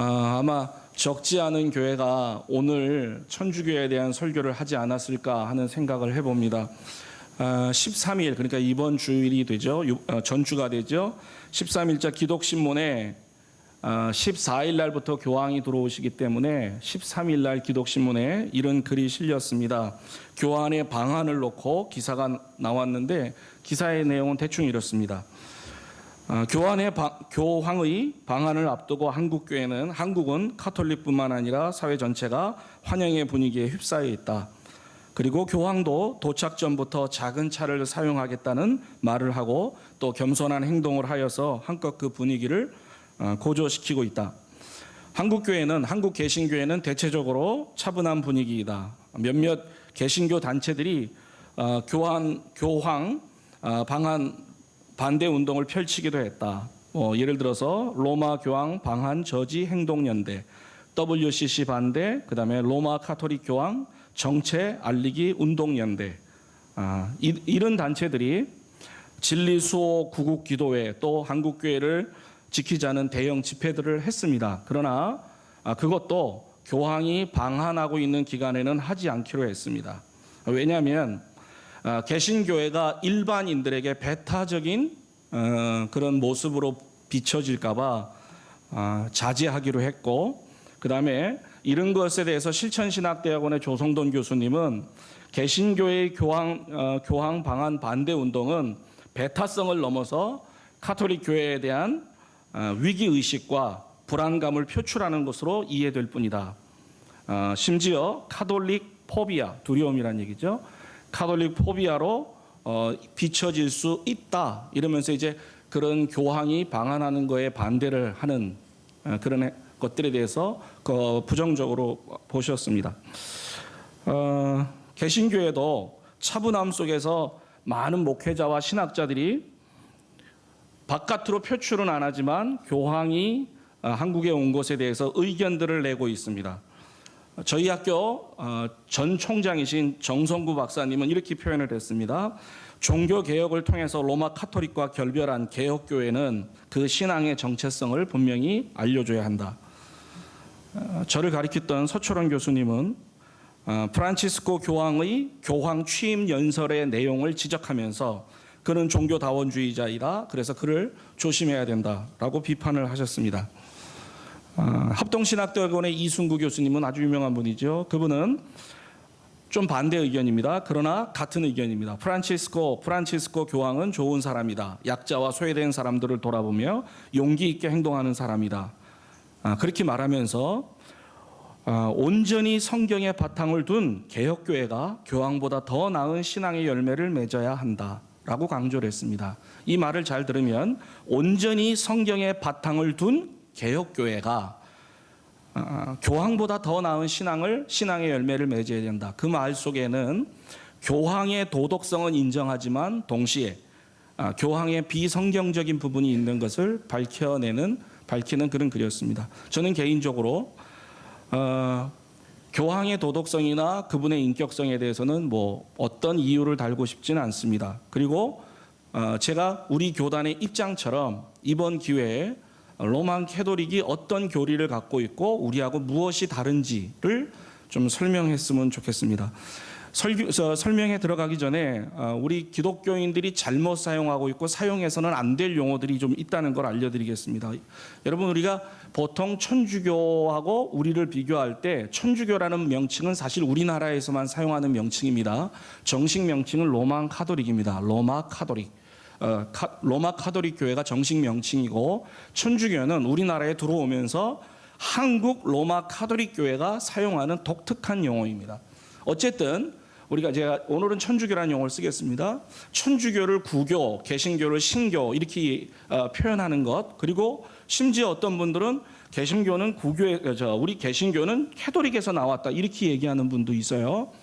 아마 적지 않은 교회가 오늘 천주교에 대한 설교를 하지 않았을까 하는 생각을 해봅니다. 13일, 그러니까 이번 주일이 되죠. 전주가 되죠. 13일자 기독신문에 14일 날부터 교황이 들어오시기 때문에 13일 날 기독신문에 이런 글이 실렸습니다. 교황의 방한을 놓고 기사가 나왔는데 기사의 내용은 대충 이렇습니다. 교황의 방한을 앞두고 한국은 카톨릭뿐만 아니라 사회 전체가 환영의 분위기에 휩싸여 있다. 그리고 교황도 도착 전부터 작은 차를 사용하겠다는 말을 하고 또 겸손한 행동을 하여서 한껏 그 분위기를 고조시키고 있다. 한국 개신교회는 대체적으로 차분한 분위기이다. 몇몇 개신교 단체들이 교황 방한 반대 운동을 펼치기도 했다. 예를 들어서 로마 교황 방한 저지 행동연대, WCC 반대, 그다음에 로마 카톨릭 교황 정체 알리기 운동연대, 이런 단체들이 진리수호 구국기도회 또 한국교회를 지키자는 대형 집회들을 했습니다. 그러나 그것도 교황이 방한하고 있는 기간에는 하지 않기로 했습니다. 왜냐하면 개신교회가 일반인들에게 배타적인 그런 모습으로 비춰질까 봐 자제하기로 했고, 그 다음에 이런 것에 대해서 실천신학대학원의 조성돈 교수님은 개신교회의 교황 방한 반대 운동은 배타성을 넘어서 카톨릭 교회에 대한 위기의식과 불안감을 표출하는 것으로 이해될 뿐이다. 심지어 카톨릭 포비아, 두려움이란 얘기죠. 카톨릭 포비아로 비춰질 수 있다. 이러면서 이제 그런 교황이 방한하는 거에 반대를 하는 그런 것들에 대해서 부정적으로 보셨습니다. 개신교회도 차분함 속에서 많은 목회자와 신학자들이 바깥으로 표출은 안 하지만 교황이 한국에 온 것에 대해서 의견들을 내고 있습니다. 저희 학교 전 총장이신 정성구 박사님은 이렇게 표현을 했습니다. 종교개혁을 통해서 로마 카톨릭과 결별한 개혁교회는 그 신앙의 정체성을 분명히 알려줘야 한다. 저를 가리켰던 서초롱 교수님은 프란치스코 교황의 교황 취임 연설의 내용을 지적하면서 그는 종교다원주의자이다. 그래서 그를 조심해야 된다라고 비판을 하셨습니다. 합동신학대학원의 이순구 교수님은 아주 유명한 분이죠. 그분은 좀 반대 의견입니다. 그러나 같은 의견입니다. 프란치스코 교황은 좋은 사람이다. 약자와 소외된 사람들을 돌아보며 용기 있게 행동하는 사람이다. 그렇게 말하면서 온전히 성경의 바탕을 둔 개혁교회가 교황보다 더 나은 신앙의 열매를 맺어야 한다라고 강조를 했습니다. 이 말을 잘 들으면 온전히 성경의 바탕을 둔 개혁교회가 교황보다 더 나은 신앙의 열매를 맺어야 된다. 그 말 속에는 교황의 도덕성은 인정하지만 동시에 교황의 비성경적인 부분이 있는 것을 밝히는 그런 글이었습니다. 저는 개인적으로 교황의 도덕성이나 그분의 인격성에 대해서는 뭐 어떤 이유를 달고 싶지는 않습니다. 그리고 제가 우리 교단의 입장처럼 이번 기회에 로만 캐톨릭이 어떤 교리를 갖고 있고 우리하고 무엇이 다른지를 좀 설명했으면 좋겠습니다. 설명에 들어가기 전에 우리 기독교인들이 잘못 사용하고 있고 사용해서는 안 될 용어들이 좀 있다는 걸 알려드리겠습니다. 여러분, 우리가 보통 천주교하고 우리를 비교할 때 천주교라는 명칭은 사실 우리나라에서만 사용하는 명칭입니다. 정식 명칭은 로만 카톨릭입니다. 로마 카톨릭. 로마 카톨릭 교회가 정식 명칭이고 천주교는 우리나라에 들어오면서 한국 로마 카톨릭 교회가 사용하는 독특한 용어입니다. 어쨌든 제가 오늘은 천주교라는 용어를 쓰겠습니다. 천주교를 구교, 개신교를 신교 이렇게 표현하는 것, 그리고 심지어 어떤 분들은 우리 개신교는 캐톨릭에서 나왔다 이렇게 얘기하는 분도 있어요.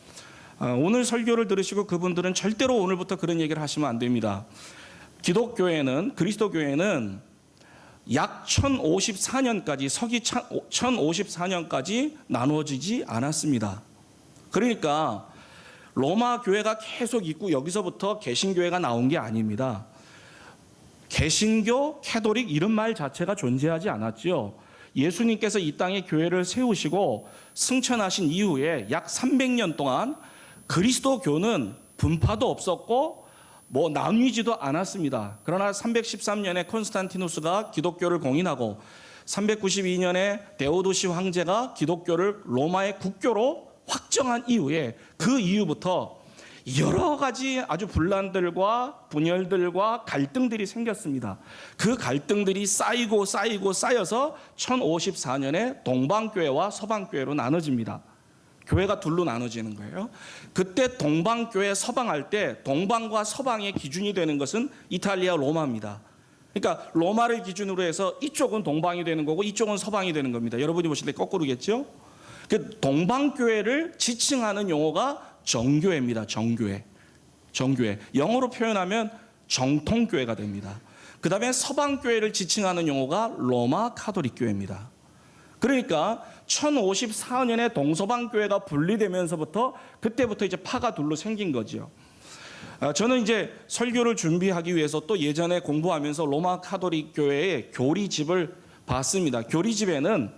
오늘 설교를 들으시고 그분들은 절대로 오늘부터 그런 얘기를 하시면 안 됩니다. 그리스도교회는 약 1054년까지 서기 1054년까지 나누어지지 않았습니다. 그러니까 로마 교회가 계속 있고 여기서부터 개신교회가 나온 게 아닙니다. 개신교, 캐톨릭 이런 말 자체가 존재하지 않았죠. 예수님께서 이 땅에 교회를 세우시고 승천하신 이후에 약 300년 동안 그리스도교는 분파도 없었고 뭐 나뉘지도 않았습니다. 그러나 313년에 콘스탄티누스가 기독교를 공인하고 392년에 데오도시 황제가 기독교를 로마의 국교로 확정한 이후에 그 이후부터 여러 가지 아주 분란들과 분열들과 갈등들이 생겼습니다. 그 갈등들이 쌓여서 1054년에 동방교회와 서방교회로 나눠집니다. 교회가 둘로 나눠지는 거예요. 그때 동방교회 서방할 때 동방과 서방의 기준이 되는 것은 이탈리아 로마입니다. 그러니까 로마를 기준으로 해서 이쪽은 동방이 되는 거고 이쪽은 서방이 되는 겁니다. 여러분이 보실 때 거꾸로겠죠? 그 동방교회를 지칭하는 용어가 정교회입니다. 정교회. 영어로 표현하면 정통교회가 됩니다. 그 다음에 서방교회를 지칭하는 용어가 로마 카톨릭교회입니다. 그러니까 1054년에 동서방교회가 분리되면서부터 그때부터 이제 파가 둘로 생긴 거죠. 저는 이제 설교를 준비하기 위해서 또 예전에 공부하면서 로마 카톨릭 교회의 교리집을 봤습니다. 교리집에는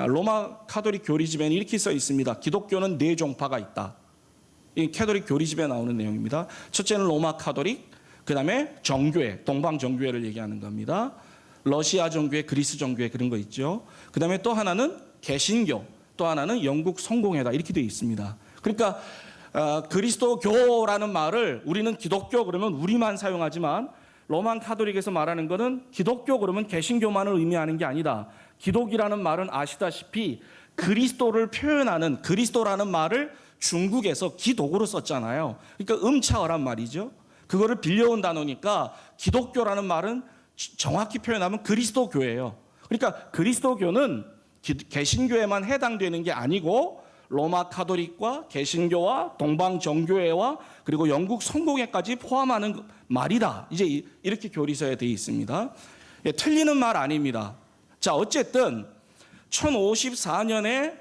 로마 카톨릭 교리집에는 이렇게 써 있습니다. 기독교는 네 종파가 있다. 이 카톨릭 교리집에 나오는 내용입니다. 첫째는 로마 카톨릭, 그 다음에 정교회, 동방 정교회를 얘기하는 겁니다. 러시아 정교회, 그리스 정교회 그런 거 있죠. 그 다음에 또 하나는 개신교, 또 하나는 영국 성공회다 이렇게 되어 있습니다. 그러니까 그리스도교라는 말을 우리는 기독교 그러면 우리만 사용하지만 로만 카톨릭에서 말하는 것은 기독교 그러면 개신교만을 의미하는 게 아니다. 기독이라는 말은 아시다시피 그리스도를 표현하는 그리스도라는 말을 중국에서 기독으로 썼잖아요. 그러니까 음차어란 말이죠. 그거를 빌려온 단어니까 기독교라는 말은 정확히 표현하면 그리스도교예요. 그러니까 그리스도교는 개신교에만 해당되는 게 아니고 로마 카톨릭과 개신교와 동방 정교회와 그리고 영국 성공회까지 포함하는 말이다. 이제 이렇게 교리서에 되어 있습니다. 예, 틀리는 말 아닙니다. 자, 어쨌든 1054년에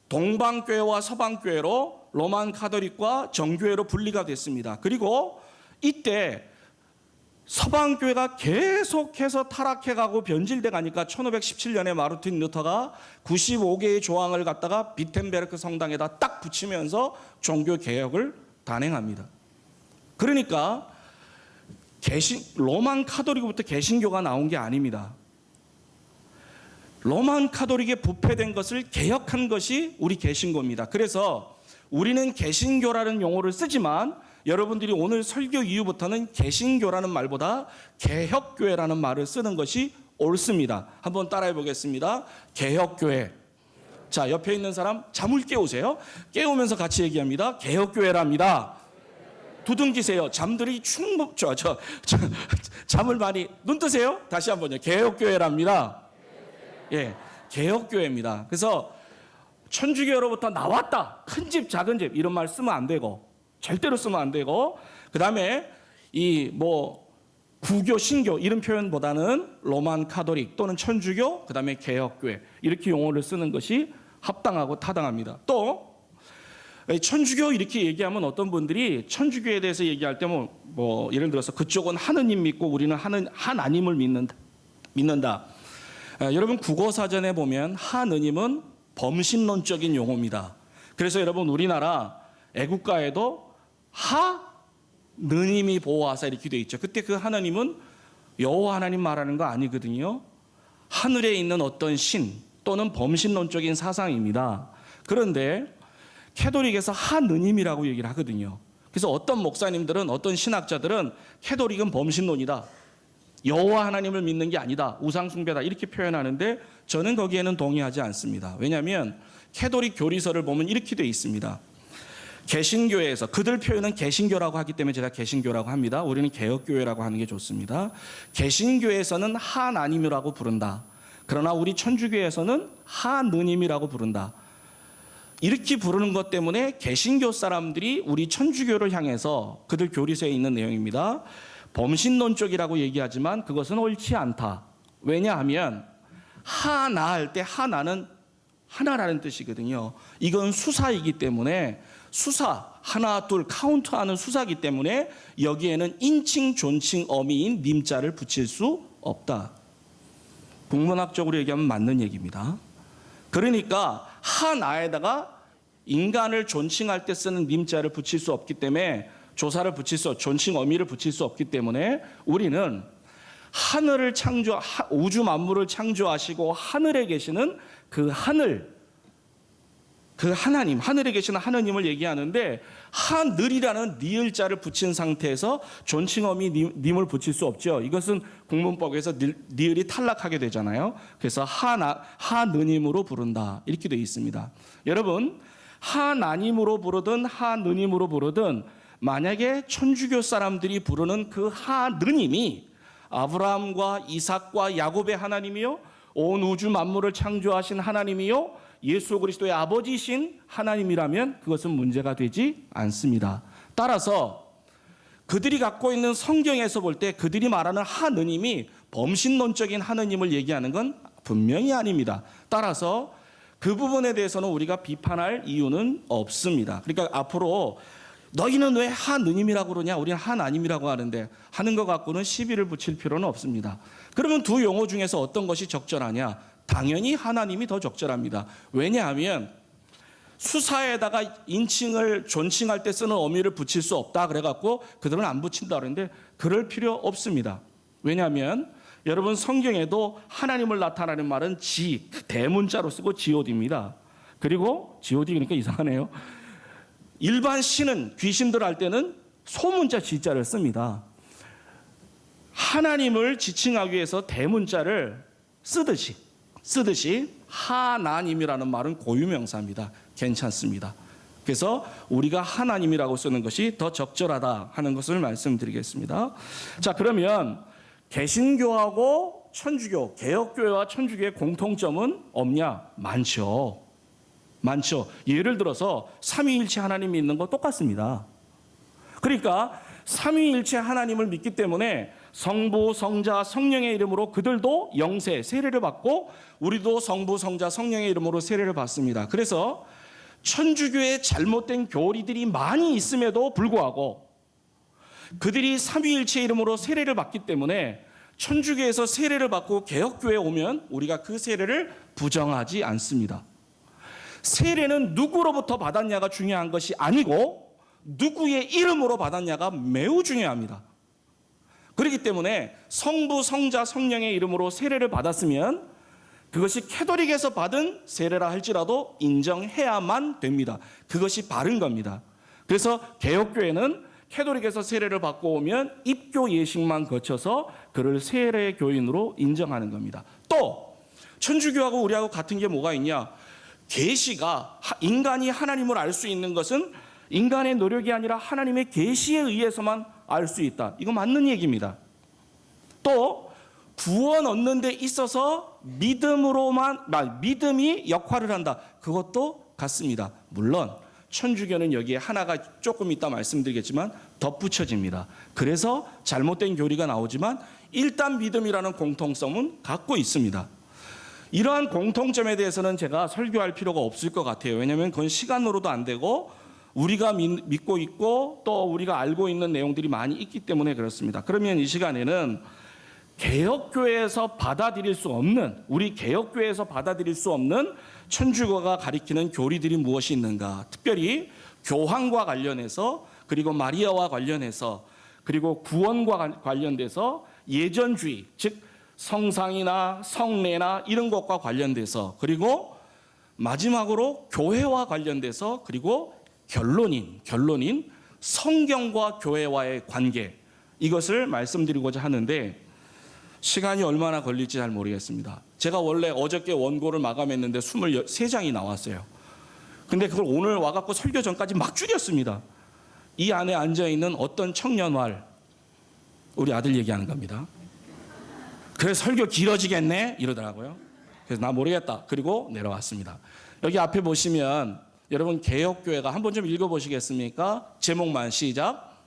동방교회와 서방교회로 로만 카톨릭과 정교회로 분리가 됐습니다. 그리고 이때 서방교회가 계속해서 타락해가고 변질돼 가니까 1517년에 마르틴 루터가 95개의 조항을 갖다가 비텐베르크 성당에다 딱 붙이면서 종교개혁을 단행합니다. 그러니까 로만 카톨릭부터 개신교가 나온 게 아닙니다. 로만 카톨릭에 부패된 것을 개혁한 것이 우리 개신교입니다. 그래서 우리는 개신교라는 용어를 쓰지만 여러분들이 오늘 설교 이후부터는 개신교라는 말보다 개혁교회라는 말을 쓰는 것이 옳습니다. 한번 따라해 보겠습니다. 개혁교회. 자, 옆에 있는 사람 잠을 깨우세요. 깨우면서 같이 얘기합니다. 개혁교회랍니다. 두둥기세요. 잠들이 잠을 많이 눈 뜨세요. 다시 한번요. 개혁교회랍니다. 예, 개혁교회입니다. 그래서 천주교로부터 나왔다. 큰 집, 작은 집 이런 말 쓰면 안 되고 절대로 쓰면 안 되고 그 다음에 구교, 신교 이런 표현보다는 로만 카톨릭 또는 천주교 그 다음에 개혁교회 이렇게 용어를 쓰는 것이 합당하고 타당합니다. 또 천주교 이렇게 얘기하면 어떤 분들이 천주교에 대해서 얘기할 때 예를 들어서 그쪽은 하느님 믿고 우리는 하나님을 믿는다. 여러분 국어사전에 보면 하느님은 범신론적인 용어입니다. 그래서 여러분 우리나라 애국가에도 하느님이 보호하사 이렇게 되어 있죠. 그때 그 하나님은 여호와 하나님 말하는 거 아니거든요. 하늘에 있는 어떤 신 또는 범신론적인 사상입니다. 그런데 캐톨릭에서 하느님이라고 얘기를 하거든요. 그래서 어떤 목사님들은 어떤 신학자들은 캐톨릭은 범신론이다. 여호와 하나님을 믿는 게 아니다. 우상숭배다. 이렇게 표현하는데 저는 거기에는 동의하지 않습니다. 왜냐하면 캐톨릭 교리서를 보면 이렇게 되어 있습니다. 개신교회에서 그들 표현은 개신교라고 하기 때문에 제가 개신교라고 합니다. 우리는 개혁교회라고 하는 게 좋습니다. 개신교에서는 하나님이라고 부른다. 그러나 우리 천주교에서는 하느님이라고 부른다. 이렇게 부르는 것 때문에 개신교 사람들이 우리 천주교를 향해서 그들 교리서에 있는 내용입니다. 범신론적이라고 얘기하지만 그것은 옳지 않다. 왜냐하면 하나 할 때 하나는 하나라는 뜻이거든요. 이건 수사이기 때문에 수사 하나 둘 카운트하는 수사이기 때문에 여기에는 인칭 존칭 어미인 님자를 붙일 수 없다. 국문학적으로 얘기하면 맞는 얘기입니다. 그러니까 하나에다가 인간을 존칭할 때 쓰는 님자를 붙일 수 없기 때문에 조사를 붙일 수, 존칭 어미를 붙일 수 없기 때문에 우리는 하늘을 우주 만물을 창조하시고 하늘에 계시는 그 하늘, 그 하나님, 하늘에 계시는 하나님을 얘기하는데 하늘이라는 니을자를 붙인 상태에서 존칭어미 님을 붙일 수 없죠. 이것은 국문법에서 니을이 탈락하게 되잖아요. 그래서 하느님으로 부른다 이렇게 되어 있습니다. 여러분, 하나님으로 부르든 하느님으로 부르든 만약에 천주교 사람들이 부르는 그 하느님이 아브라함과 이삭과 야곱의 하나님이요, 온 우주 만물을 창조하신 하나님이요, 예수 그리스도의 아버지신 하나님이라면 그것은 문제가 되지 않습니다. 따라서 그들이 갖고 있는 성경에서 볼 때 그들이 말하는 하느님이 범신론적인 하느님을 얘기하는 건 분명히 아닙니다. 따라서 그 부분에 대해서는 우리가 비판할 이유는 없습니다. 그러니까 앞으로 너희는 왜 하느님이라고 그러냐, 우리는 하나님이라고 하는데 하는 것 갖고는 시비를 붙일 필요는 없습니다. 그러면 두 용어 중에서 어떤 것이 적절하냐? 당연히 하나님이 더 적절합니다. 왜냐하면 수사에다가 인칭을 존칭할 때 쓰는 어미를 붙일 수 없다 그래갖고 그들은 안 붙인다 그러는데 그럴 필요 없습니다. 왜냐하면 여러분 성경에도 하나님을 나타내는 말은 대문자로 쓰고 god입니다. 그리고 god 그러니까 이상하네요. 일반 신은 귀신들 할 때는 소문자 지자를 씁니다. 하나님을 지칭하기 위해서 대문자를 쓰듯이 하나님이라는 말은 고유명사입니다. 괜찮습니다. 그래서 우리가 하나님이라고 쓰는 것이 더 적절하다 하는 것을 말씀드리겠습니다. 자, 그러면 개신교하고 천주교, 개혁교회와 천주교의 공통점은 없냐? 많죠. 예를 들어서 삼위일체 하나님이 있는 거 똑같습니다. 그러니까 삼위일체 하나님을 믿기 때문에 성부, 성자, 성령의 이름으로 그들도 영세, 세례를 받고 우리도 성부, 성자, 성령의 이름으로 세례를 받습니다. 그래서 천주교의 잘못된 교리들이 많이 있음에도 불구하고 그들이 삼위일체 이름으로 세례를 받기 때문에 천주교에서 세례를 받고 개혁교회에 오면 우리가 그 세례를 부정하지 않습니다. 세례는 누구로부터 받았냐가 중요한 것이 아니고 누구의 이름으로 받았냐가 매우 중요합니다. 그렇기 때문에 성부, 성자, 성령의 이름으로 세례를 받았으면 그것이 캐톨릭에서 받은 세례라 할지라도 인정해야만 됩니다. 그것이 바른 겁니다. 그래서 개혁교회는 캐톨릭에서 세례를 받고 오면 입교 예식만 거쳐서 그를 세례 교인으로 인정하는 겁니다. 또 천주교하고 우리하고 같은 게 뭐가 있냐? 계시가 인간이 하나님을 알 수 있는 것은 인간의 노력이 아니라 하나님의 계시에 의해서만 알 수 있다. 이거 맞는 얘기입니다. 또 구원 얻는 데 있어서 믿음이 역할을 한다. 그것도 같습니다. 물론 천주교는 여기에 하나가 조금 이따 말씀드리겠지만 덧붙여집니다. 그래서 잘못된 교리가 나오지만 일단 믿음이라는 공통성은 갖고 있습니다. 이러한 공통점에 대해서는 제가 설교할 필요가 없을 것 같아요. 왜냐하면 그건 시간으로도 안 되고 우리가 믿고 있고 또 우리가 알고 있는 내용들이 많이 있기 때문에 그렇습니다. 그러면 이 시간에는 개혁교회에서 받아들일 수 없는, 우리 개혁교회에서 받아들일 수 없는 천주교가 가리키는 교리들이 무엇이 있는가, 특별히 교황과 관련해서, 그리고 마리아와 관련해서, 그리고 구원과 관련돼서 예전주의, 즉 성상이나 성례나 이런 것과 관련돼서, 그리고 마지막으로 교회와 관련돼서, 그리고 결론인 성경과 교회와의 관계, 이것을 말씀드리고자 하는데 시간이 얼마나 걸릴지 잘 모르겠습니다. 제가 원래 어저께 원고를 마감했는데 23장이 나왔어요. 근데 그걸 오늘 와갖고 설교 전까지 막 줄였습니다. 이 안에 앉아있는 어떤 청년활, 우리 아들 얘기하는 겁니다. 그래서 설교 길어지겠네 이러더라고요. 그래서 나 모르겠다. 그리고 내려왔습니다. 여기 앞에 보시면 여러분 개혁교회가 한번 좀 읽어보시겠습니까? 제목만 시작.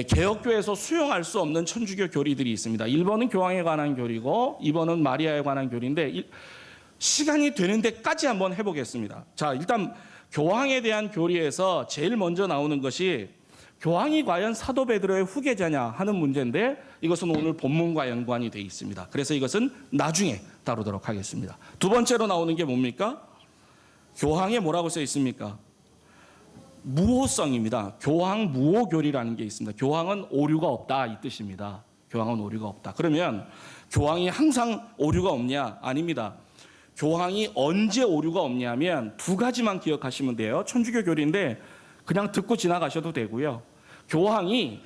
개혁교회에서 수용할 수 없는 천주교 교리들이 있습니다. 1번은 교황에 관한 교리고 2번은 마리아에 관한 교리인데 시간이 되는 데까지 한번 해보겠습니다. 자, 일단 교황에 대한 교리에서 제일 먼저 나오는 것이 교황이 과연 사도 베드로의 후계자냐 하는 문제인데 이것은 오늘 본문과 연관이 되어 있습니다. 그래서 이것은 나중에 다루도록 하겠습니다. 두 번째로 나오는 게 뭡니까? 교황에 뭐라고 써 있습니까? 무호성입니다. 교황 무호교리라는 게 있습니다. 교황은 오류가 없다 이 뜻입니다. 교황은 오류가 없다. 그러면 교황이 항상 오류가 없냐? 아닙니다. 교황이 언제 오류가 없냐면 두 가지만 기억하시면 돼요. 천주교 교리인데 그냥 듣고 지나가셔도 되고요. 교황이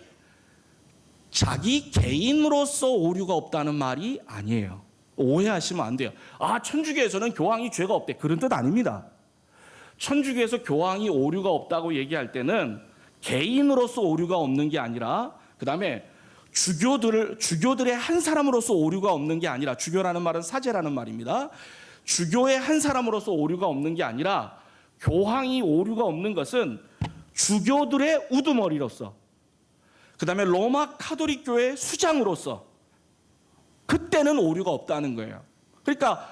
자기 개인으로서 오류가 없다는 말이 아니에요. 오해하시면 안 돼요. 아, 천주교에서는 교황이 죄가 없대. 그런 뜻 아닙니다. 천주교에서 교황이 오류가 없다고 얘기할 때는 개인으로서 오류가 없는 게 아니라 그다음에 주교들의 한 사람으로서 오류가 없는 게 아니라 주교라는 말은 사제라는 말입니다. 주교의 한 사람으로서 오류가 없는 게 아니라 교황이 오류가 없는 것은 주교들의 우두머리로서 그다음에 로마 카톨릭 교회 수장으로서 그때는 오류가 없다는 거예요. 그러니까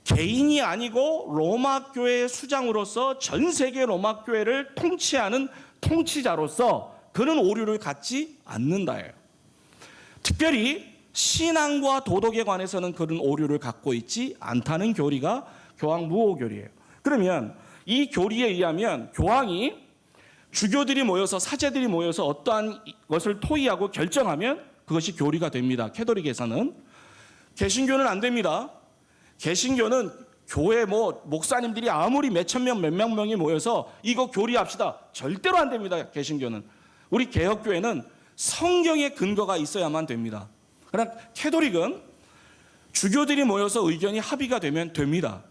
개인이 아니고 로마 교회의 수장으로서 전 세계 로마 교회를 통치하는 통치자로서 그런 오류를 갖지 않는다예요. 특별히 신앙과 도덕에 관해서는 그런 오류를 갖고 있지 않다는 교리가 교황 무호교리예요. 그러면 이 교리에 의하면 교황이 주교들이 모여서 사제들이 모여서 어떠한 것을 토의하고 결정하면 그것이 교리가 됩니다. 캐톨릭에서는. 개신교는 안 됩니다. 개신교는 교회 목사님들이 아무리 몇천 명, 몇만 명이 모여서 이거 교리합시다. 절대로 안 됩니다. 개신교는. 우리 개혁교회는 성경의 근거가 있어야만 됩니다. 그러나 캐톨릭은 주교들이 모여서 의견이 합의가 되면 됩니다.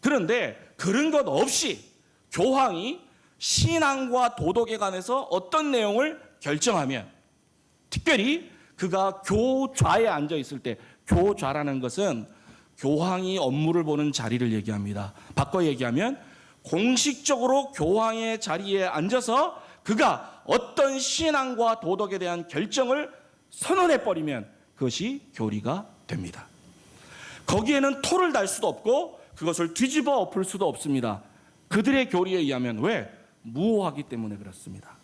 그런데 그런 것 없이 교황이 신앙과 도덕에 관해서 어떤 내용을 결정하면 특별히 그가 교좌에 앉아 있을 때 교좌라는 것은 교황이 업무를 보는 자리를 얘기합니다. 바꿔 얘기하면 공식적으로 교황의 자리에 앉아서 그가 어떤 신앙과 도덕에 대한 결정을 선언해버리면 그것이 교리가 됩니다. 거기에는 토를 달 수도 없고 그것을 뒤집어 엎을 수도 없습니다. 그들의 교리에 의하면 왜? 무호하기 때문에 그렇습니다.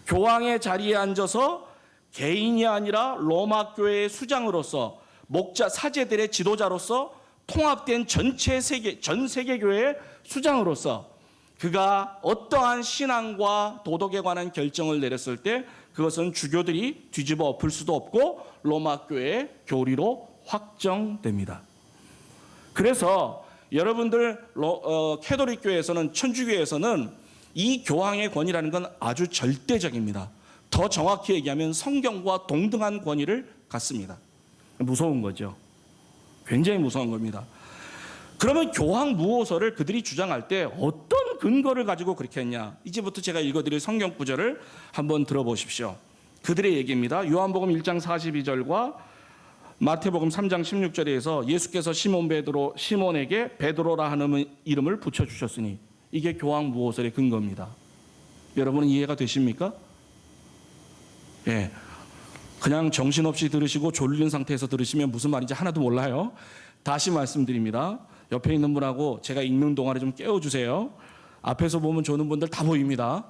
교황의 자리에 앉아서 개인이 아니라 로마 교회의 수장으로서 목자 사제들의 지도자로서 통합된 전 세계 교회의 수장으로서 그가 어떠한 신앙과 도덕에 관한 결정을 내렸을 때 그것은 주교들이 뒤집어 엎을 수도 없고 로마 교회의 교리로 확정됩니다. 그래서 여러분들 캐톨릭 교회에서는 천주교에서는 이 교황의 권위라는 건 아주 절대적입니다. 더 정확히 얘기하면 성경과 동등한 권위를 갖습니다. 무서운 거죠. 굉장히 무서운 겁니다. 그러면 교황 무호설을 그들이 주장할 때 어떤 근거를 가지고 그렇게 했냐? 이제부터 제가 읽어드릴 성경 구절을 한번 들어보십시오. 그들의 얘기입니다. 요한복음 1장 42절과 마태복음 3장 16절에서 예수께서 시몬에게 베드로라 하는 이름을 붙여주셨으니 이게 교황 무호설의 근거입니다. 여러분은 이해가 되십니까? 예. 그냥 정신없이 들으시고 졸린 상태에서 들으시면 무슨 말인지 하나도 몰라요. 다시 말씀드립니다. 옆에 있는 분하고 제가 읽는 동안에 좀 깨워주세요. 앞에서 보면 조는 분들 다 보입니다.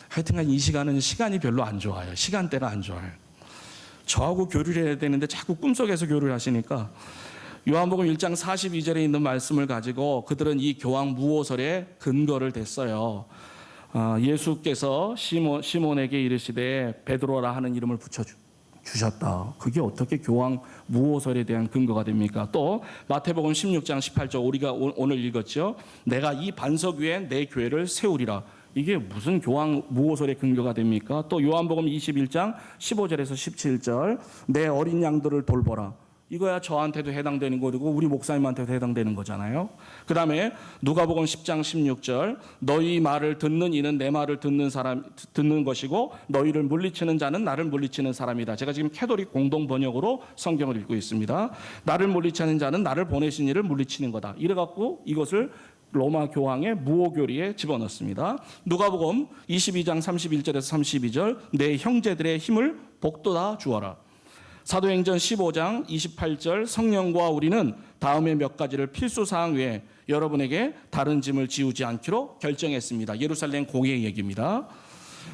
하여튼간 이 시간은 시간이 별로 안 좋아요. 시간대가 안 좋아요. 저하고 교류를 해야 되는데 자꾸 꿈속에서 교류를 하시니까 요한복음 1장 42절에 있는 말씀을 가지고 그들은 이 교황 무호설에 근거를 댔어요. 예수께서 시몬에게 이르시되 베드로라 하는 이름을 붙여주셨다. 그게 어떻게 교황 무호설에 대한 근거가 됩니까? 또 마태복음 16장 18절 우리가 오늘 읽었죠. 내가 이 반석 위에 내 교회를 세우리라. 이게 무슨 교황 무호설의 근거가 됩니까? 또 요한복음 21장 15절에서 17절 내 어린 양들을 돌보라. 이거야 저한테도 해당되는 거고 우리 목사님한테도 해당되는 거잖아요. 그 다음에 누가복음 10장 16절 너희 말을 듣는 이는 내 말을 듣는 것이고 너희를 물리치는 자는 나를 물리치는 사람이다. 제가 지금 캐톨릭 공동 번역으로 성경을 읽고 있습니다. 나를 물리치는 자는 나를 보내신 이를 물리치는 거다. 이래갖고 이것을 로마 교황의 무호교리에 집어넣습니다. 누가복음 22장 31절에서 32절 내 형제들의 힘을 복돋아 주어라. 사도행전 15장 28절 성령과 우리는 다음에 몇 가지를 필수사항 외에 여러분에게 다른 짐을 지우지 않기로 결정했습니다. 예루살렘 공회의 얘기입니다.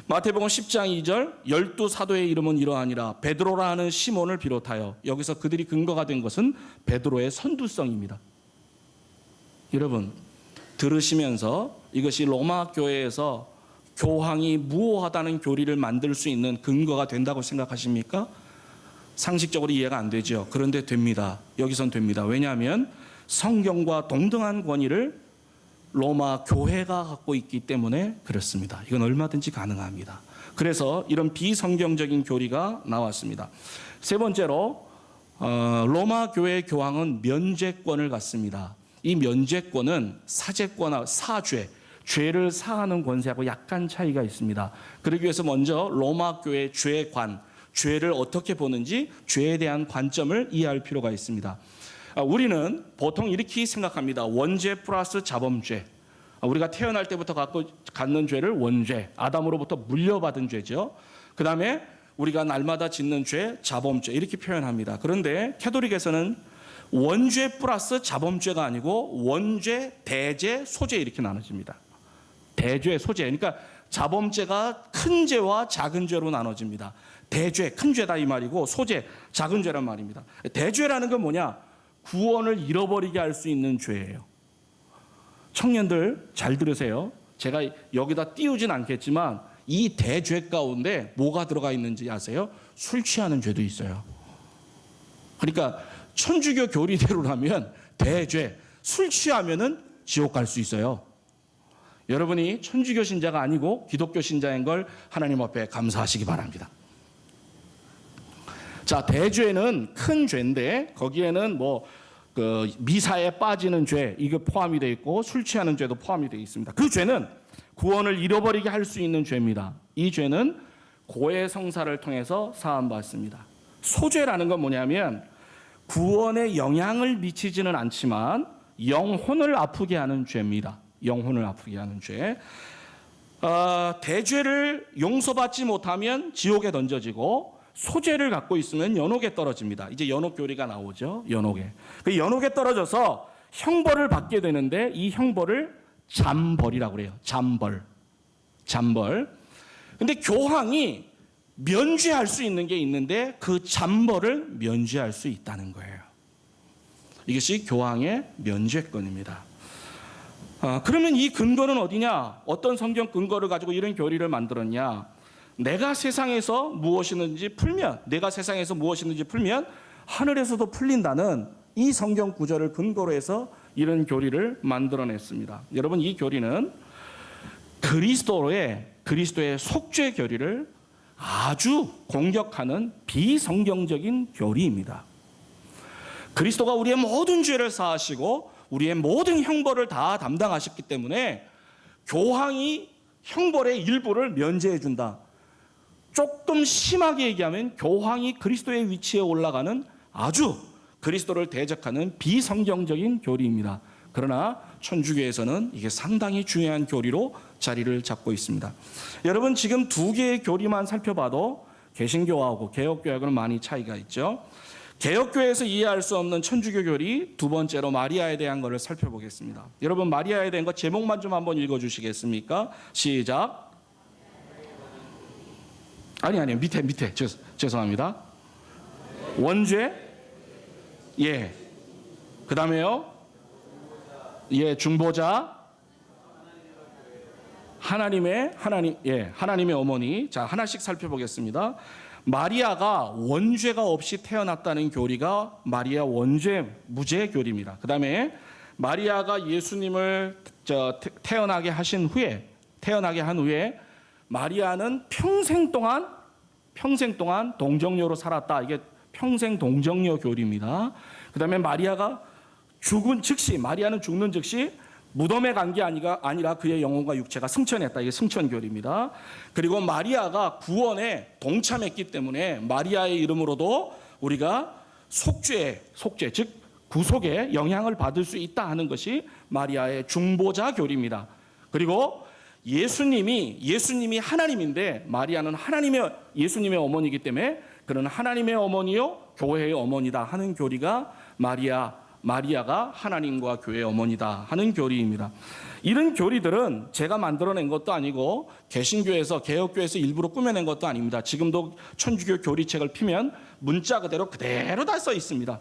마태복음 10장 2절 12사도의 이름은 이러하니라 베드로라 하는 시몬을 비롯하여 여기서 그들이 근거가 된 것은 베드로의 선두성입니다. 여러분 들으시면서 이것이 로마 교회에서 교황이 무오하다는 교리를 만들 수 있는 근거가 된다고 생각하십니까? 상식적으로 이해가 안 되죠. 그런데 됩니다. 여기선 됩니다. 왜냐하면 성경과 동등한 권위를 로마 교회가 갖고 있기 때문에 그렇습니다. 이건 얼마든지 가능합니다. 그래서 이런 비성경적인 교리가 나왔습니다. 세 번째로 로마 교회 교황은 면죄권을 갖습니다. 이 면죄권은 사죄권, 죄를 사하는 권세하고 약간 차이가 있습니다. 그러기 위해서 먼저 로마 교회 죄관, 죄를 어떻게 보는지 죄에 대한 관점을 이해할 필요가 있습니다. 우리는 보통 이렇게 생각합니다. 원죄 플러스 자범죄. 우리가 태어날 때부터 갖는 죄를 원죄, 아담으로부터 물려받은 죄죠. 그 다음에 우리가 날마다 짓는 죄, 자범죄 이렇게 표현합니다. 그런데 캐톨릭에서는 원죄 플러스 자범죄가 아니고 원죄, 대죄, 소죄 이렇게 나눠집니다. 대죄, 소죄. 그러니까 자범죄가 큰 죄와 작은 죄로 나눠집니다. 대죄, 큰 죄다 이 말이고 소죄, 작은 죄란 말입니다. 대죄라는 건 뭐냐? 구원을 잃어버리게 할 수 있는 죄예요. 청년들 잘 들으세요. 제가 여기다 띄우진 않겠지만 이 대죄 가운데 뭐가 들어가 있는지 아세요? 술 취하는 죄도 있어요. 그러니까 천주교 교리대로라면 대죄, 술 취하면은 지옥 갈 수 있어요. 여러분이 천주교 신자가 아니고 기독교 신자인 걸 하나님 앞에 감사하시기 바랍니다. 자, 대죄는 큰 죄인데 거기에는 미사에 빠지는 죄 이게 포함이 되어 있고 술 취하는 죄도 포함이 되어 있습니다. 그 죄는 구원을 잃어버리게 할 수 있는 죄입니다. 이 죄는 고해 성사를 통해서 사함받습니다. 소죄라는 건 뭐냐면 구원에 영향을 미치지는 않지만 영혼을 아프게 하는 죄입니다. 영혼을 아프게 하는 죄. 대죄를 용서받지 못하면 지옥에 던져지고 소죄를 갖고 있으면 연옥에 떨어집니다. 이제 연옥 교리가 나오죠. 연옥에. 그 연옥에 떨어져서 형벌을 받게 되는데 이 형벌을 잠벌이라고 그래요. 잠벌. 근데 교황이 면죄할 수 있는 게 있는데 그 잠벌을 면죄할 수 있다는 거예요. 이것이 교황의 면죄권입니다. 그러면 이 근거는 어디냐? 어떤 성경 근거를 가지고 이런 교리를 만들었냐? 내가 세상에서 무엇이든지 풀면 하늘에서도 풀린다는 이 성경 구절을 근거로 해서 이런 교리를 만들어냈습니다. 여러분 이 교리는 그리스도의 속죄 교리를 아주 공격하는 비성경적인 교리입니다. 그리스도가 우리의 모든 죄를 사하시고 우리의 모든 형벌을 다 담당하셨기 때문에 교황이 형벌의 일부를 면제해 준다. 조금 심하게 얘기하면 교황이 그리스도의 위치에 올라가는 아주 그리스도를 대적하는 비성경적인 교리입니다. 그러나 천주교에서는 이게 상당히 중요한 교리로 자리를 잡고 있습니다. 여러분 지금 두 개의 교리만 살펴봐도 개신교하고 개혁교하고는 많이 차이가 있죠. 개혁교회에서 이해할 수 없는 천주교 교리 두 번째로 마리아에 대한 것을 살펴보겠습니다. 여러분 마리아에 대한 것 제목만 좀 한번 읽어주시겠습니까? 시작. 아니 밑에 죄송합니다. 원죄 예. 그 다음에요 예 중보자 하나님의 어머니. 자 하나씩 살펴보겠습니다. 마리아가 원죄가 없이 태어났다는 교리가 마리아 원죄 무죄 교리입니다. 그 다음에 마리아가 예수님을 태어나게 한 후에 마리아는 평생 동안 동정녀로 살았다. 이게 평생 동정녀 교리입니다. 그 다음에 마리아는 죽는 즉시 무덤에 간 게 아니라 그의 영혼과 육체가 승천했다. 이게 승천교리입니다. 그리고 마리아가 구원에 동참했기 때문에 마리아의 이름으로도 우리가 속죄 즉 구속에 영향을 받을 수 있다 하는 것이 마리아의 중보자 교리입니다. 그리고 예수님이 하나님인데 마리아는 예수님의 어머니이기 때문에 그는 하나님의 어머니요 교회의 어머니다 하는 교리가 마리아 마리아가 하나님과 교회의 어머니다 하는 교리입니다. 이런 교리들은 제가 만들어낸 것도 아니고 개신교에서 개혁교에서 일부러 꾸며낸 것도 아닙니다. 지금도 천주교 교리책을 피면 문자 그대로 다 써 있습니다.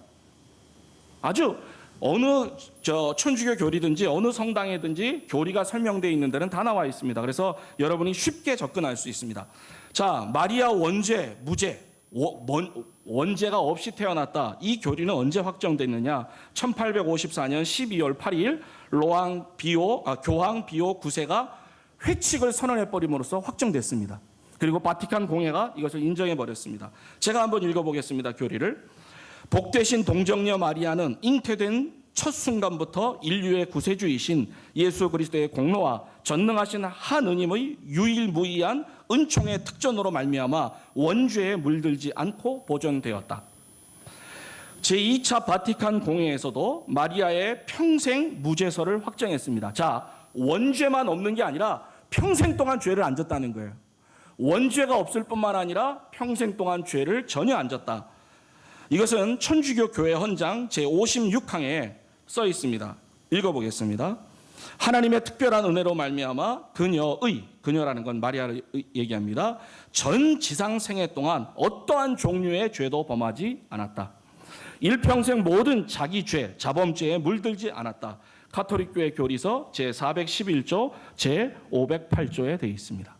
아주 어느 천주교 교리든지 어느 성당에든지 교리가 설명되어 있는 데는 다 나와 있습니다. 그래서 여러분이 쉽게 접근할 수 있습니다. 자, 마리아 원죄, 무죄, 원죄가 없이 태어났다. 이 교리는 언제 확정됐느냐? 1854년 12월 8일 교황 비오 9세가 회칙을 선언해 버림으로써 확정됐습니다. 그리고 바티칸 공회가 이것을 인정해 버렸습니다. 제가 한번 읽어보겠습니다. 교리를. 복되신 동정녀 마리아는 잉태된 첫 순간부터 인류의 구세주이신 예수 그리스도의 공로와 전능하신 하느님의 유일무이한 은총의 특전으로 말미암아 원죄에 물들지 않고 보존되었다. 제2차 바티칸 공회에서도 마리아의 평생 무죄설을 확정했습니다. 자, 원죄만 없는 게 아니라 평생 동안 죄를 안 졌다는 거예요. 원죄가 없을 뿐만 아니라 평생 동안 죄를 전혀 안 졌다. 이것은 천주교 교회 헌장 제56항에 써 있습니다. 읽어보겠습니다. 하나님의 특별한 은혜로 말미암아 그녀라는 건 마리아를 얘기합니다. 전 지상 생애 동안 어떠한 종류의 죄도 범하지 않았다. 일평생 모든 자기 죄, 자범죄에 물들지 않았다. 가톨릭교회 교리서 제411조 제508조에 되어 있습니다.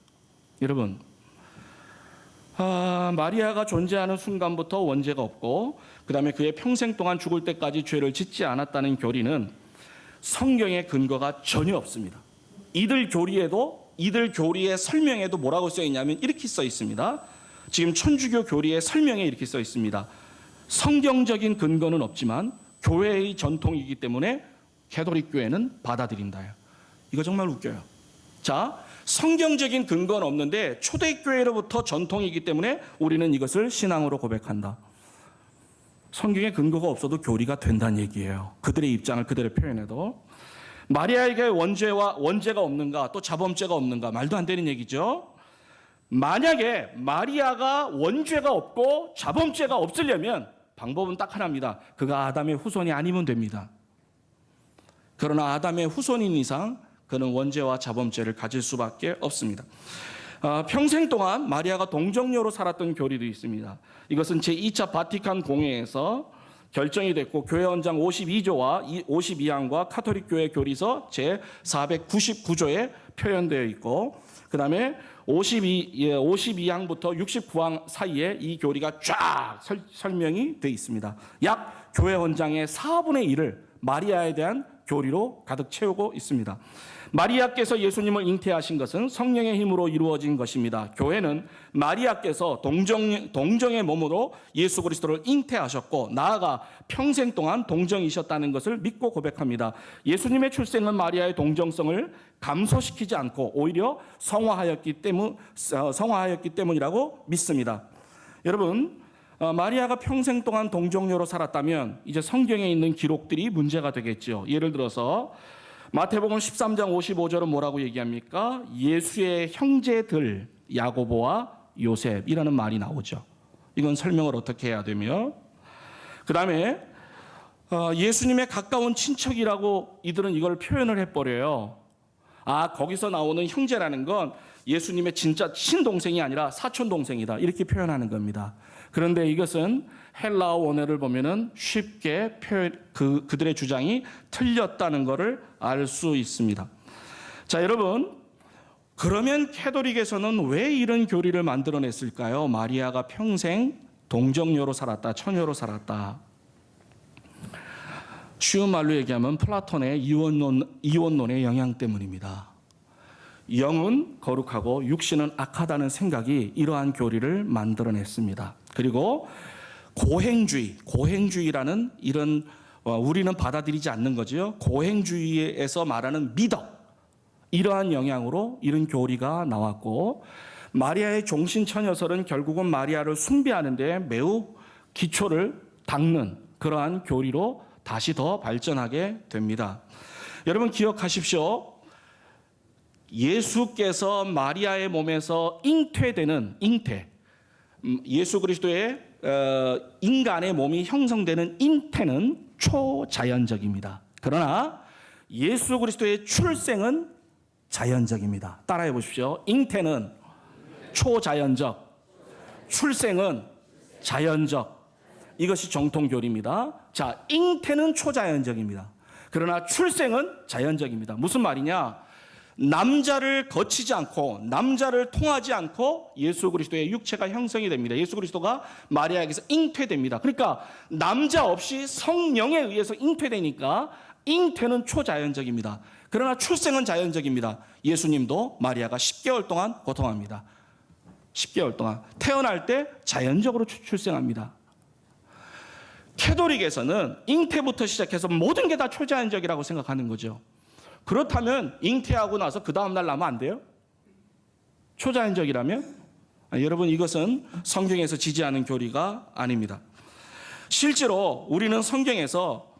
여러분, 마리아가 존재하는 순간부터 원죄가 없고 그 다음에 그의 평생 동안 죽을 때까지 죄를 짓지 않았다는 교리는 성경의 근거가 전혀 없습니다. 이들 교리의 설명에도 뭐라고 써 있냐면 이렇게 써 있습니다. 지금 천주교 교리의 설명에 이렇게 써 있습니다. 성경적인 근거는 없지만 교회의 전통이기 때문에 가톨릭 교회는 받아들인다. 이거 정말 웃겨요. 자, 성경적인 근거는 없는데 초대교회로부터 전통이기 때문에 우리는 이것을 신앙으로 고백한다. 성경의 근거가 없어도 교리가 된다는 얘기예요. 그들의 입장을 그대로 표현해도. 마리아에게 원죄가 없는가, 또 자범죄가 없는가, 말도 안 되는 얘기죠. 만약에 마리아가 원죄가 없고 자범죄가 없으려면 방법은 딱 하나입니다. 그가 아담의 후손이 아니면 됩니다. 그러나 아담의 후손인 이상 그는 원죄와 자범죄를 가질 수밖에 없습니다. 평생 동안 마리아가 동정녀로 살았던 교리도 있습니다. 이것은 제2차 바티칸 공회에서 결정이 됐고 교회 헌장 52조와 52항과 가톨릭 교회 교리서 제499조에 표현되어 있고 그 다음에 52항부터 69항 사이에 이 교리가 쫙 설명이 되어 있습니다. 약 교회 헌장의 4분의 1을 마리아에 대한 교리로 가득 채우고 있습니다. 마리아께서 예수님을 잉태하신 것은 성령의 힘으로 이루어진 것입니다. 교회는 마리아께서 동정의 몸으로 예수 그리스도를 잉태하셨고 나아가 평생 동안 동정이셨다는 것을 믿고 고백합니다. 예수님의 출생은 마리아의 동정성을 감소시키지 않고 오히려 성화하였기 때문이라고 믿습니다. 여러분, 마리아가 평생 동안 동정녀로 살았다면 이제 성경에 있는 기록들이 문제가 되겠죠. 예를 들어서 마태복음 13장 55절은 뭐라고 얘기합니까? 예수의 형제들 야고보와 요셉이라는 말이 나오죠. 이건 설명을 어떻게 해야 되며 그 다음에 예수님의 가까운 친척이라고 이들은 이걸 표현을 해버려요. 거기서 나오는 형제라는 건 예수님의 진짜 친동생이 아니라 사촌동생이다 이렇게 표현하는 겁니다. 그런데 이것은 헬라어 원어를 보면은 쉽게 그들의 주장이 틀렸다는 것을 알 수 있습니다. 자, 여러분, 그러면 가톨릭에서는 왜 이런 교리를 만들어냈을까요? 마리아가 평생 동정녀로 살았다, 처녀로 살았다. 쉬운 말로 얘기하면 플라톤의 이원론의 영향 때문입니다. 영은 거룩하고 육신은 악하다는 생각이 이러한 교리를 만들어냈습니다. 그리고 고행주의라는 이런 우리는 받아들이지 않는 거죠. 고행주의에서 말하는 미덕, 이러한 영향으로 이런 교리가 나왔고 마리아의 종신처녀설은 결국은 마리아를 숭배하는 데 매우 기초를 닦는 그러한 교리로 다시 더 발전하게 됩니다. 여러분 기억하십시오. 예수께서 마리아의 몸에서 잉태되는 예수 그리스도의 인간의 몸이 형성되는 잉태는 초자연적입니다. 그러나 예수 그리스도의 출생은 자연적입니다. 따라해 보십시오. 잉태는 초자연적, 출생은 자연적. 이것이 정통교리입니다. 자, 잉태는 초자연적입니다. 그러나 출생은 자연적입니다. 무슨 말이냐? 남자를 거치지 않고 남자를 통하지 않고 예수 그리스도의 육체가 형성이 됩니다. 예수 그리스도가 마리아에게서 잉태됩니다. 그러니까 남자 없이 성령에 의해서 잉태되니까 잉태는 초자연적입니다. 그러나 출생은 자연적입니다. 예수님도 마리아가 10개월 동안 고통합니다. 10개월 동안 태어날 때 자연적으로 출생합니다. 캐톨릭에서는 잉태부터 시작해서 모든 게 다 초자연적이라고 생각하는 거죠. 그렇다면 잉태하고 나서 그 다음 날 나면 안 돼요? 초자연적이라면? 여러분, 이것은 성경에서 지지하는 교리가 아닙니다. 실제로 우리는 성경에서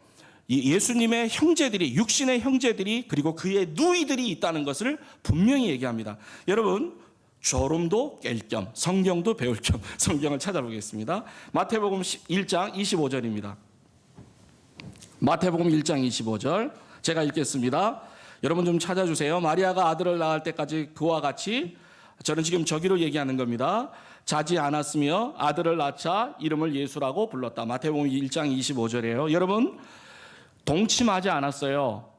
예수님의 형제들이, 육신의 형제들이 그리고 그의 누이들이 있다는 것을 분명히 얘기합니다. 여러분, 졸음도 깰 겸 성경도 배울 겸 성경을 찾아보겠습니다. 마태복음 1장 25절입니다. 마태복음 1장 25절 제가 읽겠습니다. 여러분 좀 찾아주세요. 마리아가 아들을 낳을 때까지 그와 같이, 저는 지금 저기로 얘기하는 겁니다. 자지 않았으며 아들을 낳자 이름을 예수라고 불렀다. 마태복음 1장 25절이에요. 여러분, 동침하지 않았어요.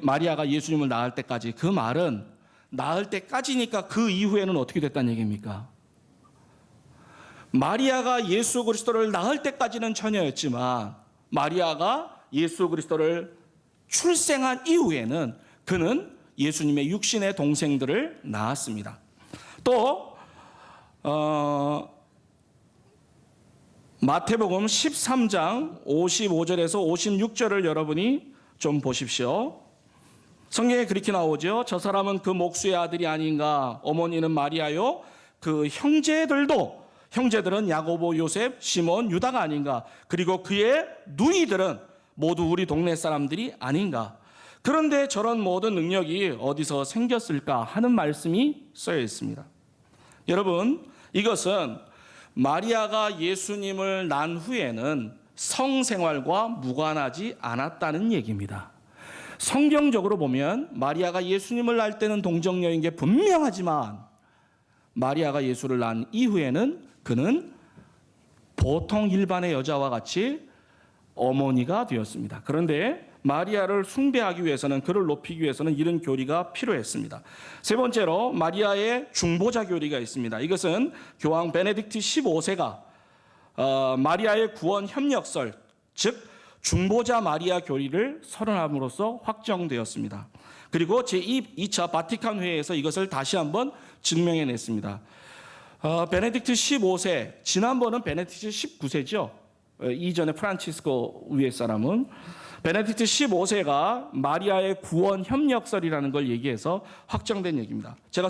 마리아가 예수님을 낳을 때까지. 그 말은 낳을 때까지니까 그 이후에는 어떻게 됐다는 얘기입니까? 마리아가 예수 그리스도를 낳을 때까지는 처녀였지만 마리아가 예수 그리스도를 출생한 이후에는 그는 예수님의 육신의 동생들을 낳았습니다. 또 마태복음 13장 55절에서 56절을 여러분이 좀 보십시오. 성경에 그렇게 나오죠. 저 사람은 그 목수의 아들이 아닌가. 어머니는 마리아요. 그 형제들은 야고보, 요셉, 시몬, 유다가 아닌가. 그리고 그의 누이들은 모두 우리 동네 사람들이 아닌가. 그런데 저런 모든 능력이 어디서 생겼을까 하는 말씀이 써여 있습니다. 여러분, 이것은 마리아가 예수님을 낳은 후에는 성생활과 무관하지 않았다는 얘기입니다. 성경적으로 보면 마리아가 예수님을 낳을 때는 동정녀인 게 분명하지만 마리아가 예수를 낳은 이후에는 그는 보통 일반의 여자와 같이 어머니가 되었습니다. 그런데 마리아를 숭배하기 위해서는, 그를 높이기 위해서는 이런 교리가 필요했습니다. 세 번째로 마리아의 중보자 교리가 있습니다. 이것은 교황 베네딕트 15세가 마리아의 구원 협력설, 즉 중보자 마리아 교리를 선언함으로써 확정되었습니다. 그리고 제2차 바티칸 회의에서 이것을 다시 한번 증명해냈습니다. 베네딕트 15세, 지난번은 베네딕트 19세죠. 이전에 프란치스코 위에 사람은 베네딕트 15세가 마리아의 구원 협력설이라는 걸 얘기해서 확정된 얘기입니다. 제가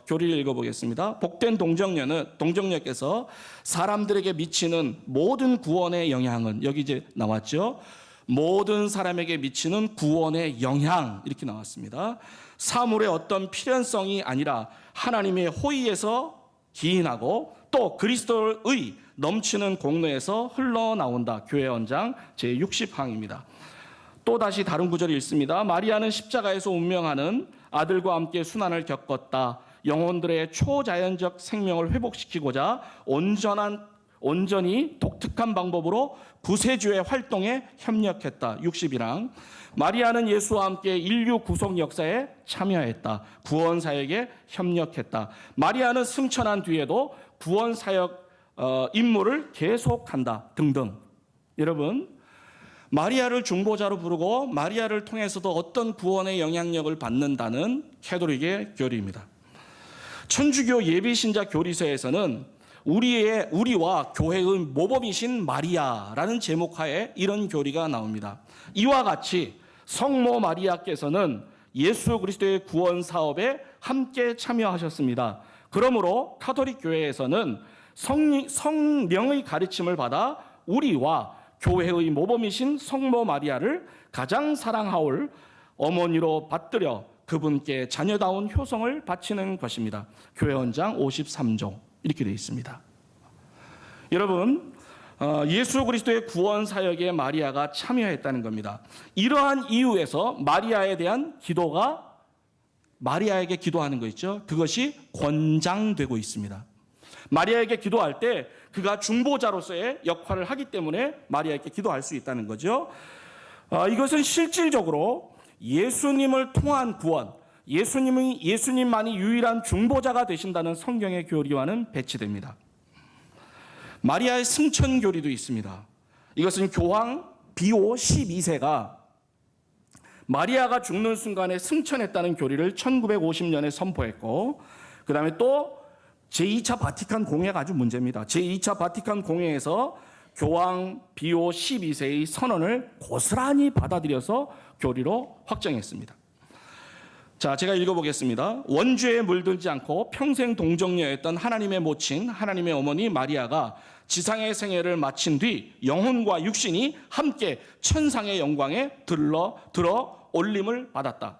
교리를 읽어보겠습니다. 복된 동정녀께서 사람들에게 미치는 모든 구원의 영향은, 여기 이제 나왔죠. 모든 사람에게 미치는 구원의 영향, 이렇게 나왔습니다. 사물의 어떤 필연성이 아니라 하나님의 호의에서 기인하고 또 그리스도의 넘치는 공로에서 흘러나온다. 교회 원장 제60항입니다. 또 다시 다른 구절이 있습니다. 마리아는 십자가에서 운명하는 아들과 함께 순환을 겪었다. 영혼들의 초자연적 생명을 회복시키고자 온전히 독특한 방법으로 구세주의 활동에 협력했다. 60이랑 마리아는 예수와 함께 인류 구속 역사에 참여했다. 구원 사역에 협력했다. 마리아는 승천한 뒤에도 구원 사역 임무를 계속한다. 등등. 여러분, 마리아를 중보자로 부르고 마리아를 통해서도 어떤 구원의 영향력을 받는다는 캐톨릭의 교리입니다. 천주교 예비신자 교리서에서는 우리와 교회의 모범이신 마리아라는 제목하에 이런 교리가 나옵니다. 이와 같이 성모 마리아께서는 예수 그리스도의 구원 사업에 함께 참여하셨습니다. 그러므로 카톨릭 교회에서는 성령의 가르침을 받아 우리와 교회의 모범이신 성모 마리아를 가장 사랑하올 어머니로 받들여 그분께 자녀다운 효성을 바치는 것입니다. 교회 원장 53조 이렇게 되어 있습니다. 여러분, 예수 그리스도의 구원 사역에 마리아가 참여했다는 겁니다. 이러한 이유에서 마리아에 대한 기도가 마리아에게 기도하는 거 있죠. 그것이 권장되고 있습니다. 마리아에게 기도할 때 그가 중보자로서의 역할을 하기 때문에 마리아에게 기도할 수 있다는 거죠. 이것은 실질적으로 예수님을 통한 구원, 예수님만이 유일한 중보자가 되신다는 성경의 교리와는 배치됩니다. 마리아의 승천 교리도 있습니다. 이것은 교황 비오 12세가 마리아가 죽는 순간에 승천했다는 교리를 1950년에 선포했고, 그 다음에 또 제2차 바티칸 공회가 아주 문제입니다. 제2차 바티칸 공회에서 교황 비오 12세의 선언을 고스란히 받아들여서 교리로 확정했습니다. 자, 제가 읽어보겠습니다. 원죄에 물들지 않고 평생 동정녀였던 하나님의 모친, 하나님의 어머니 마리아가 지상의 생애를 마친 뒤 영혼과 육신이 함께 천상의 영광에 들어 올림을 받았다.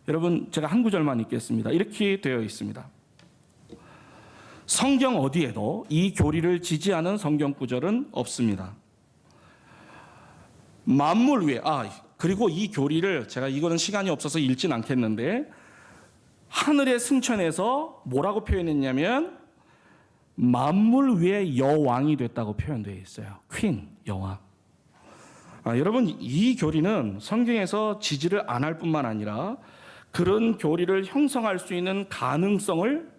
여러분, 제가 한 구절만 읽겠습니다. 이렇게 되어 있습니다. 성경 어디에도 이 교리를 지지하는 성경 구절은 없습니다. 만물 위에, 그리고 이 교리를 제가 이거는 시간이 없어서 읽진 않겠는데, 하늘의 승천에서 뭐라고 표현했냐면 만물 위에 여왕이 됐다고 표현되어 있어요. 퀸, 여왕. 여러분, 이 교리는 성경에서 지지를 안 할 뿐만 아니라 그런 교리를 형성할 수 있는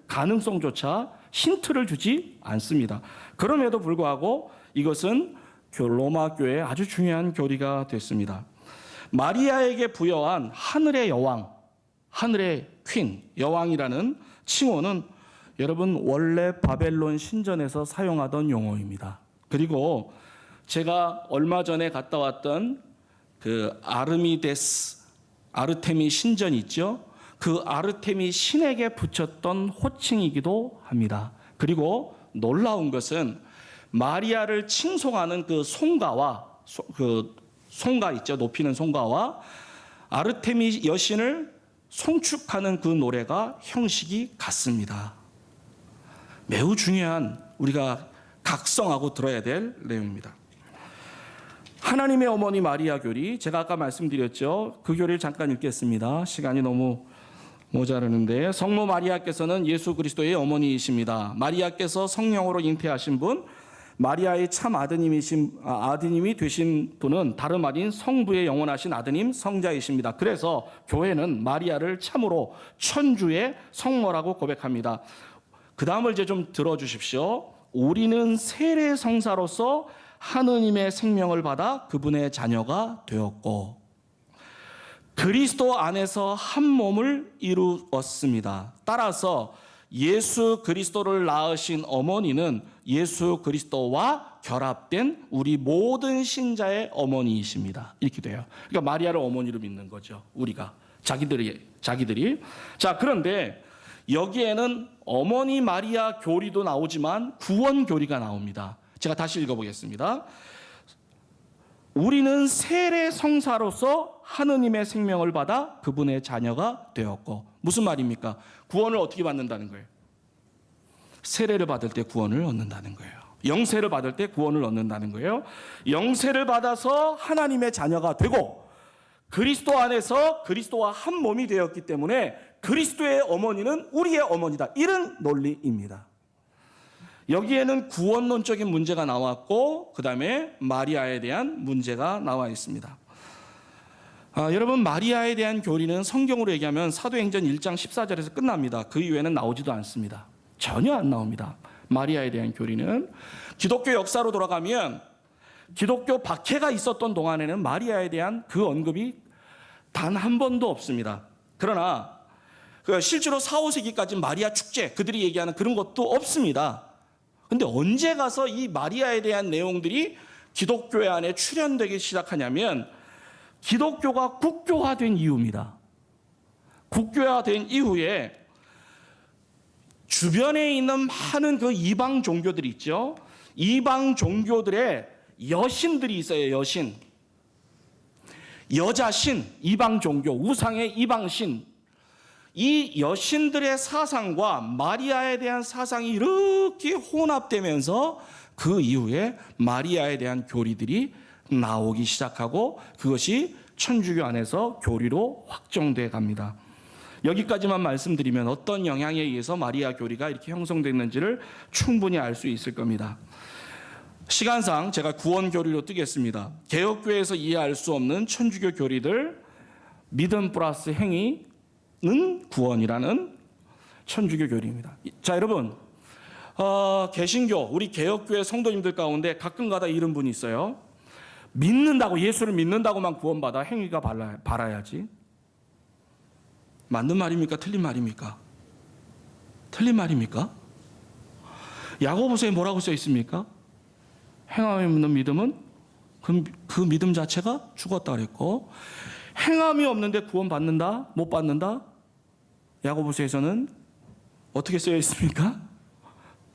가능성조차 힌트를 주지 않습니다. 그럼에도 불구하고 이것은 로마 교회의 아주 중요한 교리가 됐습니다. 마리아에게 부여한 하늘의 여왕, 하늘의 퀸, 여왕이라는 칭호는 여러분 원래 바벨론 신전에서 사용하던 용어입니다. 그리고 제가 얼마 전에 갔다 왔던 그 아르테미 신전 있죠? 그 아르테미 신에게 붙였던 호칭이기도 합니다. 그리고 놀라운 것은 마리아를 칭송하는 그 송가와 송가 있죠? 높이는 송가와 아르테미 여신을 송축하는 그 노래가 형식이 같습니다. 매우 중요한, 우리가 각성하고 들어야 될 내용입니다. 하나님의 어머니 마리아 교리, 제가 아까 말씀드렸죠. 그 교리를 잠깐 읽겠습니다. 시간이 너무 모자르는데, 성모 마리아께서는 예수 그리스도의 어머니이십니다. 마리아께서 성령으로 잉태하신 분, 마리아의 참 아드님이 되신 분은 다름 아닌 성부의 영원하신 아드님 성자이십니다. 그래서 교회는 마리아를 참으로 천주의 성모라고 고백합니다. 그 다음을 이제 좀 들어주십시오. 우리는 세례 성사로서 하느님의 생명을 받아 그분의 자녀가 되었고 그리스도 안에서 한 몸을 이루었습니다. 따라서 예수 그리스도를 낳으신 어머니는 예수 그리스도와 결합된 우리 모든 신자의 어머니이십니다. 이렇게 돼요. 그러니까 마리아를 어머니로 믿는 거죠. 우리가 자기들이. 자, 그런데 여기에는 어머니 마리아 교리도 나오지만 구원 교리가 나옵니다. 제가 다시 읽어보겠습니다. 우리는 세례 성사로서 하느님의 생명을 받아 그분의 자녀가 되었고, 무슨 말입니까? 구원을 어떻게 받는다는 거예요? 세례를 받을 때 구원을 얻는다는 거예요. 영세를 받을 때 구원을 얻는다는 거예요. 영세를 받아서 하나님의 자녀가 되고 그리스도 안에서 그리스도와 한 몸이 되었기 때문에 그리스도의 어머니는 우리의 어머니다. 이런 논리입니다. 여기에는 구원론적인 문제가 나왔고 그 다음에 마리아에 대한 문제가 나와 있습니다. 여러분, 마리아에 대한 교리는 성경으로 얘기하면 사도행전 1장 14절에서 끝납니다. 그 이후에는 나오지도 않습니다. 전혀 안 나옵니다. 마리아에 대한 교리는. 기독교 역사로 돌아가면 기독교 박해가 있었던 동안에는 마리아에 대한 그 언급이 단 한 번도 없습니다. 그러나 실제로 4, 5세기까지 마리아 축제, 그들이 얘기하는 그런 것도 없습니다. 근데 언제 가서 이 마리아에 대한 내용들이 기독교 안에 출현되기 시작하냐면 기독교가 국교화된 이유입니다. 국교화된 이후에 주변에 있는 많은 그 이방 종교들이 있죠. 이방 종교들의 여신들이 있어요. 여신, 여자신, 이방 종교, 우상의 이방신. 이 여신들의 사상과 마리아에 대한 사상이 이렇게 혼합되면서 그 이후에 마리아에 대한 교리들이 나오기 시작하고 그것이 천주교 안에서 교리로 확정돼 갑니다. 여기까지만 말씀드리면 어떤 영향에 의해서 마리아 교리가 이렇게 형성됐는지를 충분히 알 수 있을 겁니다. 시간상 제가 구원 교리로 뜨겠습니다. 개혁교회에서 이해할 수 없는 천주교 교리들, 믿음 플러스 행위는 구원이라는 천주교 교리입니다. 자, 여러분, 개신교, 우리 개혁교회 성도님들 가운데 가끔가다 이런 분이 있어요. 믿는다고, 예수를 믿는다고만 구원받아 행위가 바라야지. 맞는 말입니까? 틀린 말입니까? 틀린 말입니까? 야고보서에 뭐라고 써 있습니까? 행함이 없는 믿음은 그 믿음 자체가 죽었다 그랬고, 행함이 없는데 구원받는다? 못 받는다? 야고보서에서는 어떻게 쓰여 있습니까?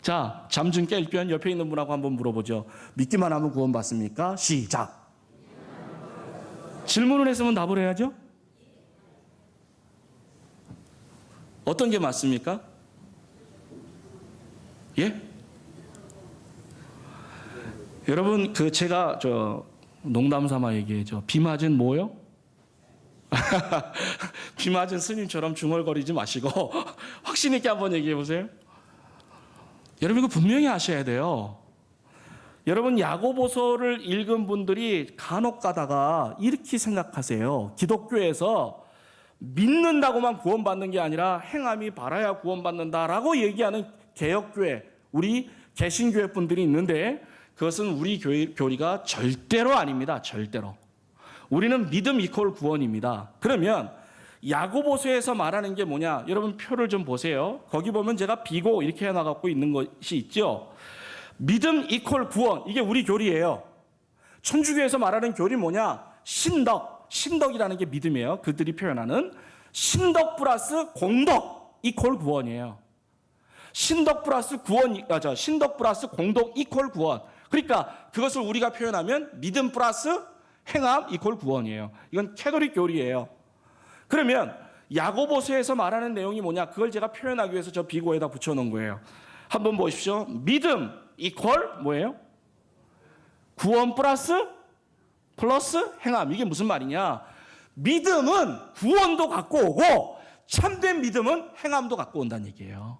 자, 잠 좀 깰 겸 옆에 있는 분하고 한번 물어보죠. 믿기만 하면 구원받습니까? 시작. 질문을 했으면 답을 해야죠. 어떤 게 맞습니까? 예? 여러분, 제가 농담 삼아 얘기해죠. 비 맞은 뭐요? 비 맞은 스님처럼 중얼거리지 마시고 확신 있게 한번 얘기해 보세요. 여러분, 이거 분명히 아셔야 돼요. 여러분, 야고보서를 읽은 분들이 간혹 가다가 이렇게 생각하세요. 기독교에서 믿는다고만 구원받는 게 아니라 행함이 바라야 구원받는다라고 얘기하는 개혁교회, 우리 개신교회 분들이 있는데 그것은 우리 교리가 절대로 아닙니다. 절대로. 우리는 믿음 이퀄 구원입니다. 그러면 야고보서에서 말하는 게 뭐냐? 여러분, 표를 좀 보세요. 거기 보면 제가 비고 이렇게 해놔갖고 있는 것이 있죠. 믿음 이퀄 구원, 이게 우리 교리예요. 천주교에서 말하는 교리 뭐냐? 신덕이라는 게 믿음이에요. 그들이 표현하는 신덕 플러스 공덕 이퀄 구원이에요. 신덕 플러스 공덕 이퀄 구원. 그러니까 그것을 우리가 표현하면 믿음 플러스 행함 이퀄 구원이에요. 이건 캐톨릭 교리예요. 그러면 야고보서에서 말하는 내용이 뭐냐? 그걸 제가 표현하기 위해서 저 비고에다 붙여놓은 거예요. 한번 보십시오. 믿음 이퀄 뭐예요? 구원 플러스 행함. 이게 무슨 말이냐? 믿음은 구원도 갖고 오고 참된 믿음은 행함도 갖고 온다는 얘기예요.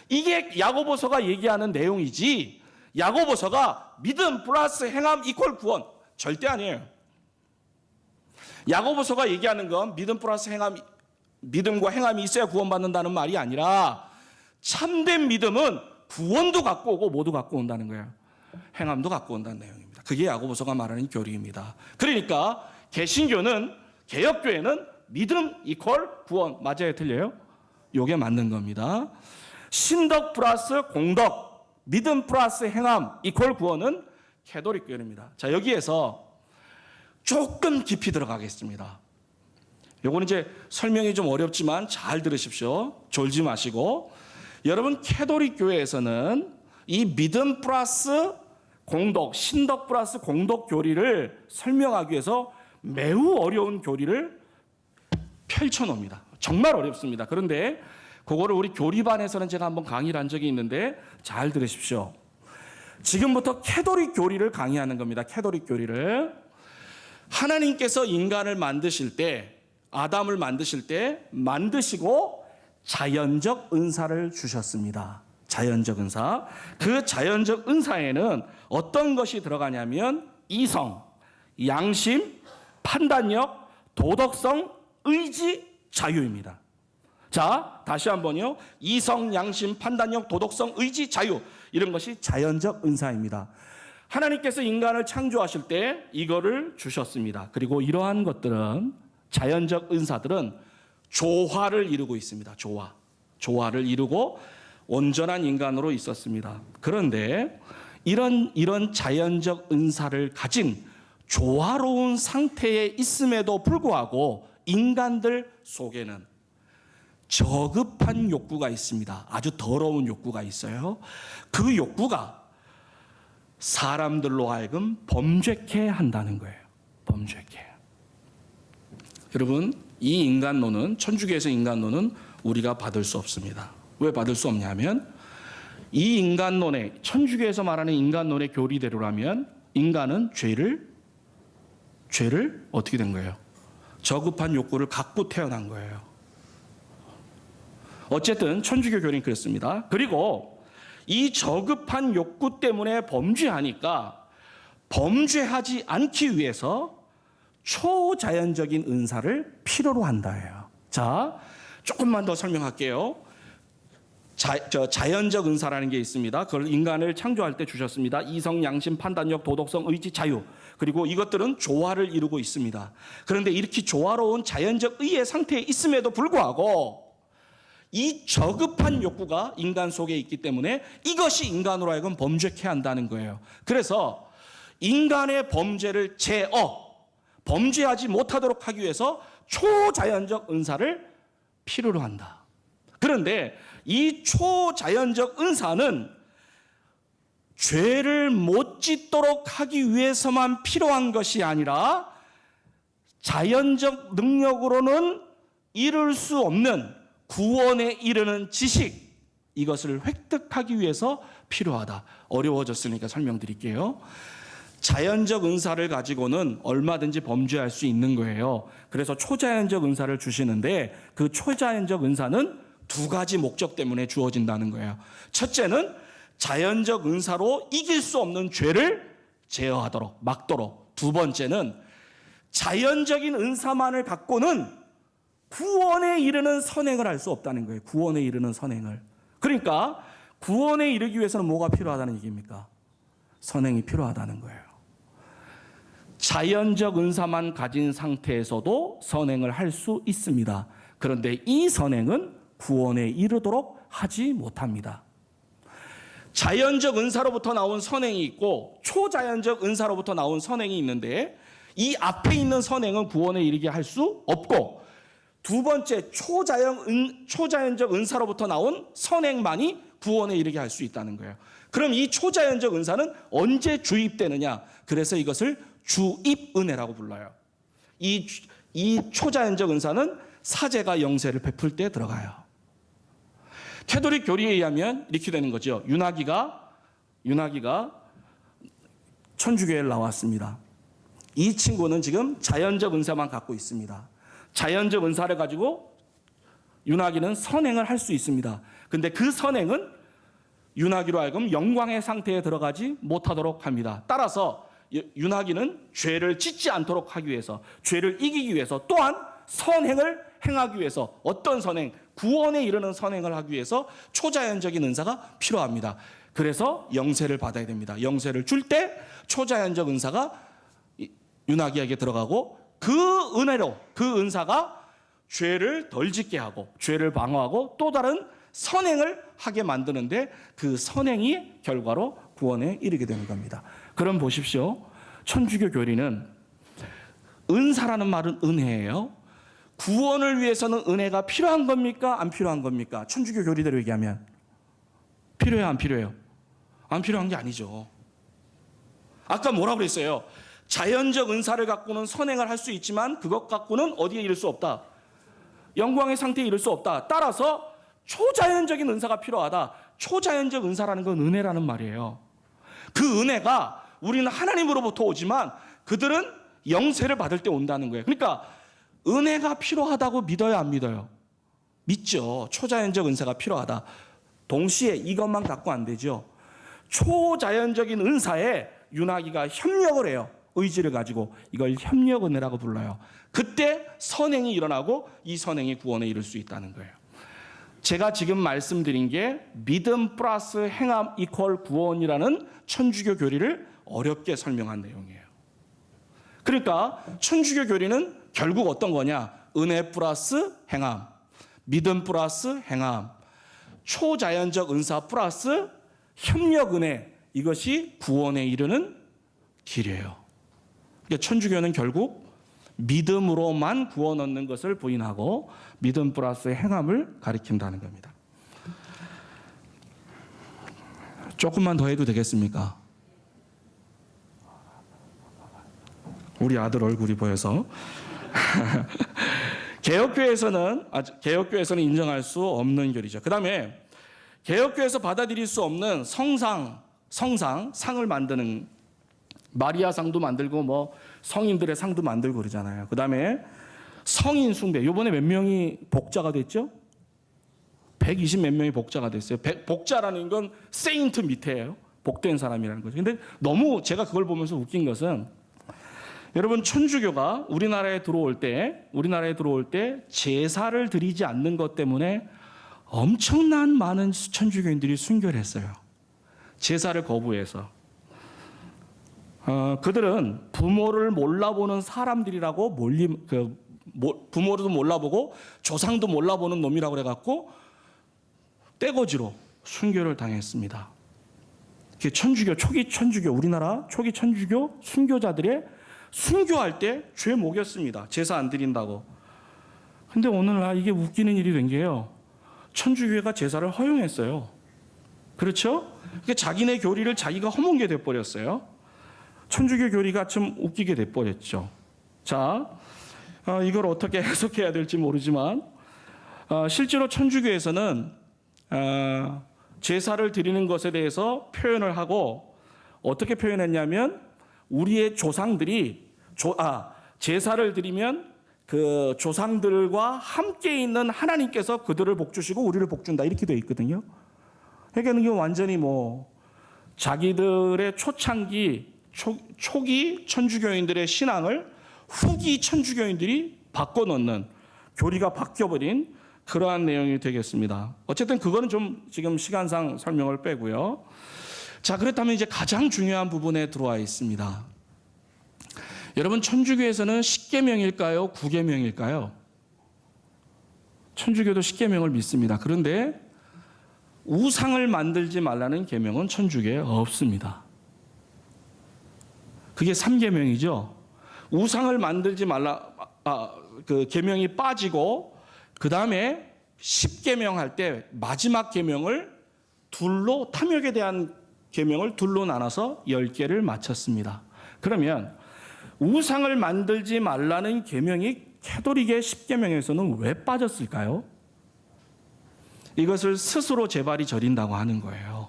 이게 야고보서가 얘기하는 내용이지, 야고보서가 믿음 플러스 행함 이퀄 구원 절대 아니에요. 야고보서가 얘기하는 건 믿음 플러스 행함, 믿음과 행함이 있어야 구원받는다는 말이 아니라 참된 믿음은 구원도 갖고 오고 모두 갖고 온다는 거예요. 행함도 갖고 온다는 내용입니다. 그게 야고보서가 말하는 교리입니다. 그러니까 개신교는, 개혁교회는 믿음 이퀄 구원, 맞아요? 틀려요? 이게 맞는 겁니다. 신덕 플러스 공덕, 믿음 플러스 행함 이퀄 구원은 캐톨릭 교회입니다. 자, 여기에서 조금 깊이 들어가겠습니다. 요거는 이제 설명이 좀 어렵지만 잘 들으십시오. 졸지 마시고. 여러분, 캐톨릭 교회에서는 이 믿음 플러스 공덕, 신덕 플러스 공덕 교리를 설명하기 위해서 매우 어려운 교리를 펼쳐놓습니다. 정말 어렵습니다. 그런데 그거를 우리 교리반에서는 제가 한번 강의를 한 적이 있는데 잘 들으십시오. 지금부터 캐톨릭 교리를 강의하는 겁니다. 캐톨릭 교리를. 하나님께서 인간을 만드실 때, 아담을 만드실 때 만드시고 자연적 은사를 주셨습니다. 자연적 은사. 그 자연적 은사에는 어떤 것이 들어가냐면 이성, 양심, 판단력, 도덕성, 의지, 자유입니다. 자, 다시 한번요. 이성, 양심, 판단력, 도덕성, 의지, 자유. 이런 것이 자연적 은사입니다. 하나님께서 인간을 창조하실 때 이거를 주셨습니다. 그리고 이러한 것들은, 자연적 은사들은 조화를 이루고 있습니다. 조화를 이루고 온전한 인간으로 있었습니다. 그런데 이런 자연적 은사를 가진 조화로운 상태에 있음에도 불구하고 인간들 속에는 저급한 욕구가 있습니다. 아주 더러운 욕구가 있어요. 그 욕구가 사람들로 하여금 범죄케 한다는 거예요. 범죄케. 여러분, 이 인간론은, 천주교에서 인간론은 우리가 받을 수 없습니다. 왜 받을 수 없냐면 이 인간론의 천주교에서 말하는 인간론의 교리대로라면 인간은 죄를 어떻게 된 거예요? 저급한 욕구를 갖고 태어난 거예요. 어쨌든 천주교 교리는 그렇습니다. 그리고 이 저급한 욕구 때문에 범죄하니까 범죄하지 않기 위해서 초자연적인 은사를 필요로 한다예요. 자, 조금만 더 설명할게요. 자연적 은사라는 게 있습니다. 그걸 인간을 창조할 때 주셨습니다. 이성, 양심, 판단력, 도덕성, 의지, 자유. 그리고 이것들은 조화를 이루고 있습니다. 그런데 이렇게 조화로운 자연적 의의 상태에 있음에도 불구하고 이 저급한 욕구가 인간 속에 있기 때문에 이것이 인간으로 하여금 범죄케 한다는 거예요. 그래서 인간의 범죄를 범죄하지 못하도록 하기 위해서 초자연적 은사를 필요로 한다. 그런데 이 초자연적 은사는 죄를 못 짓도록 하기 위해서만 필요한 것이 아니라 자연적 능력으로는 이룰 수 없는 구원에 이르는 지식, 이것을 획득하기 위해서 필요하다. 어려워졌으니까 설명드릴게요. 자연적 은사를 가지고는 얼마든지 범죄할 수 있는 거예요. 그래서 초자연적 은사를 주시는데 그 초자연적 은사는 두 가지 목적 때문에 주어진다는 거예요. 첫째는 자연적 은사로 이길 수 없는 죄를 제어하도록, 막도록. 두 번째는 자연적인 은사만을 갖고는 구원에 이르는 선행을 할 수 없다는 거예요. 구원에 이르는 선행을. 그러니까 구원에 이르기 위해서는 뭐가 필요하다는 얘기입니까? 선행이 필요하다는 거예요. 자연적 은사만 가진 상태에서도 선행을 할 수 있습니다. 그런데 이 선행은 구원에 이르도록 하지 못합니다. 자연적 은사로부터 나온 선행이 있고 초자연적 은사로부터 나온 선행이 있는데 이 앞에 있는 선행은 구원에 이르게 할 수 없고 두 번째 초자연적 은사로부터 나온 선행만이 구원에 이르게 할 수 있다는 거예요. 그럼 이 초자연적 은사는 언제 주입되느냐? 그래서 이것을 주입은혜라고 불러요. 이 초자연적 은사는 사제가 영세를 베풀 때 들어가요. 캐톨릭 교리에 의하면 이렇게 되는 거죠. 윤학이가 천주교회를 나왔습니다. 이 친구는 지금 자연적 은사만 갖고 있습니다. 자연적 은사를 가지고 윤학이는 선행을 할 수 있습니다. 근데 그 선행은 윤학이로 하여금 영광의 상태에 들어가지 못하도록 합니다. 따라서 윤학이는 죄를 짓지 않도록 하기 위해서, 죄를 이기기 위해서, 또한 선행을 행하기 위해서, 어떤 선행? 구원에 이르는 선행을 하기 위해서 초자연적인 은사가 필요합니다. 그래서 영세를 받아야 됩니다. 영세를 줄 때 초자연적 은사가 윤학이에게 들어가고 그 은혜로, 그 은사가 죄를 덜 짓게 하고 죄를 방어하고 또 다른 선행을 하게 만드는데 그 선행이 결과로 구원에 이르게 되는 겁니다. 그럼 보십시오. 천주교 교리는 은사라는 말은 은혜예요. 구원을 위해서는 은혜가 필요한 겁니까? 안 필요한 겁니까? 천주교 교리대로 얘기하면 필요해요, 안 필요해요? 안 필요한 게 아니죠. 아까 뭐라고 그랬어요? 자연적 은사를 갖고는 선행을 할 수 있지만 그것 갖고는 어디에 이를 수 없다? 영광의 상태에 이를 수 없다. 따라서 초자연적인 은사가 필요하다. 초자연적 은사라는 건 은혜라는 말이에요. 그 은혜가 우리는 하나님으로부터 오지만 그들은 영세를 받을 때 온다는 거예요. 그러니까 은혜가 필요하다고 믿어요, 안 믿어요? 믿죠. 초자연적 은사가 필요하다. 동시에 이것만 갖고 안 되죠. 초자연적인 은사에 윤학이가 협력을 해요. 의지를 가지고. 이걸 협력 은혜라고 불러요. 그때 선행이 일어나고 이 선행이 구원에 이를 수 있다는 거예요. 제가 지금 말씀드린 게 믿음 플러스 행함 이퀄 구원이라는 천주교 교리를 어렵게 설명한 내용이에요. 그러니까 천주교 교리는 결국 어떤 거냐? 은혜 플러스 행함, 믿음 플러스 행함, 초자연적 은사 플러스 협력 은혜, 이것이 구원에 이르는 길이에요. 그러니까 천주교는 결국 믿음으로만 구원 얻는 것을 부인하고 믿음 플러스 행함을 가리킨다는 겁니다. 조금만 더 해도 되겠습니까? 우리 아들 얼굴이 보여서. 개혁교회에서는 인정할 수 없는 교리죠. 그 다음에 개혁교회에서 받아들일 수 없는 상을 만드는, 마리아상도 만들고 뭐 성인들의 상도 만들고 그러잖아요. 그다음에 성인 숭배. 이번에 몇 명이 복자가 됐죠? 120 몇 명이 복자가 됐어요. 복자라는 건 세인트 밑에예요. 복된 사람이라는 거죠. 근데 너무 제가 그걸 보면서 웃긴 것은, 여러분, 천주교가 우리나라에 들어올 때 제사를 드리지 않는 것 때문에 엄청난 많은 천주교인들이 순교를 했어요. 제사를 거부해서. 그들은 부모를 몰라보는 사람들이라고 부모도 몰라보고 조상도 몰라보는 놈이라고 그래갖고 떼거지로 순교를 당했습니다. 초기 천주교, 우리나라 초기 천주교 순교자들의 순교할 때 죄 목였습니다. 제사 안 드린다고. 근데 오늘 이게 웃기는 일이 된 게요. 천주교회가 제사를 허용했어요. 그렇죠? 그러니까 자기네 교리를 자기가 허물게 돼버렸어요. 천주교 교리가 좀 웃기게 돼버렸죠. 자, 이걸 어떻게 해석해야 될지 모르지만, 실제로 천주교에서는 제사를 드리는 것에 대해서 표현을 하고, 어떻게 표현했냐면, 우리의 조상들이 제사를 드리면 그 조상들과 함께 있는 하나님께서 그들을 복주시고 우리를 복준다, 이렇게 되어 있거든요. 그러니까 이게 완전히 자기들의 초기 천주교인들의 신앙을 후기 천주교인들이 바꿔놓는, 교리가 바뀌어버린 그러한 내용이 되겠습니다. 어쨌든 그거는 좀 지금 시간상 설명을 빼고요. 자, 그렇다면 이제 가장 중요한 부분에 들어와 있습니다. 여러분, 천주교에서는 10계명일까요? 9계명일까요? 천주교도 10계명을 믿습니다. 그런데 우상을 만들지 말라는 계명은 천주교에 없습니다. 그게 3계명이죠. 우상을 만들지 말라, 그 계명이 빠지고, 그 다음에 10계명 할 때 마지막 계명을 탐욕에 대한 계명을 둘로 나눠서 10개를 마쳤습니다. 그러면 우상을 만들지 말라는 계명이 캐톨릭의 10계명에서는 왜 빠졌을까요? 이것을 스스로 재발이 저린다고 하는 거예요.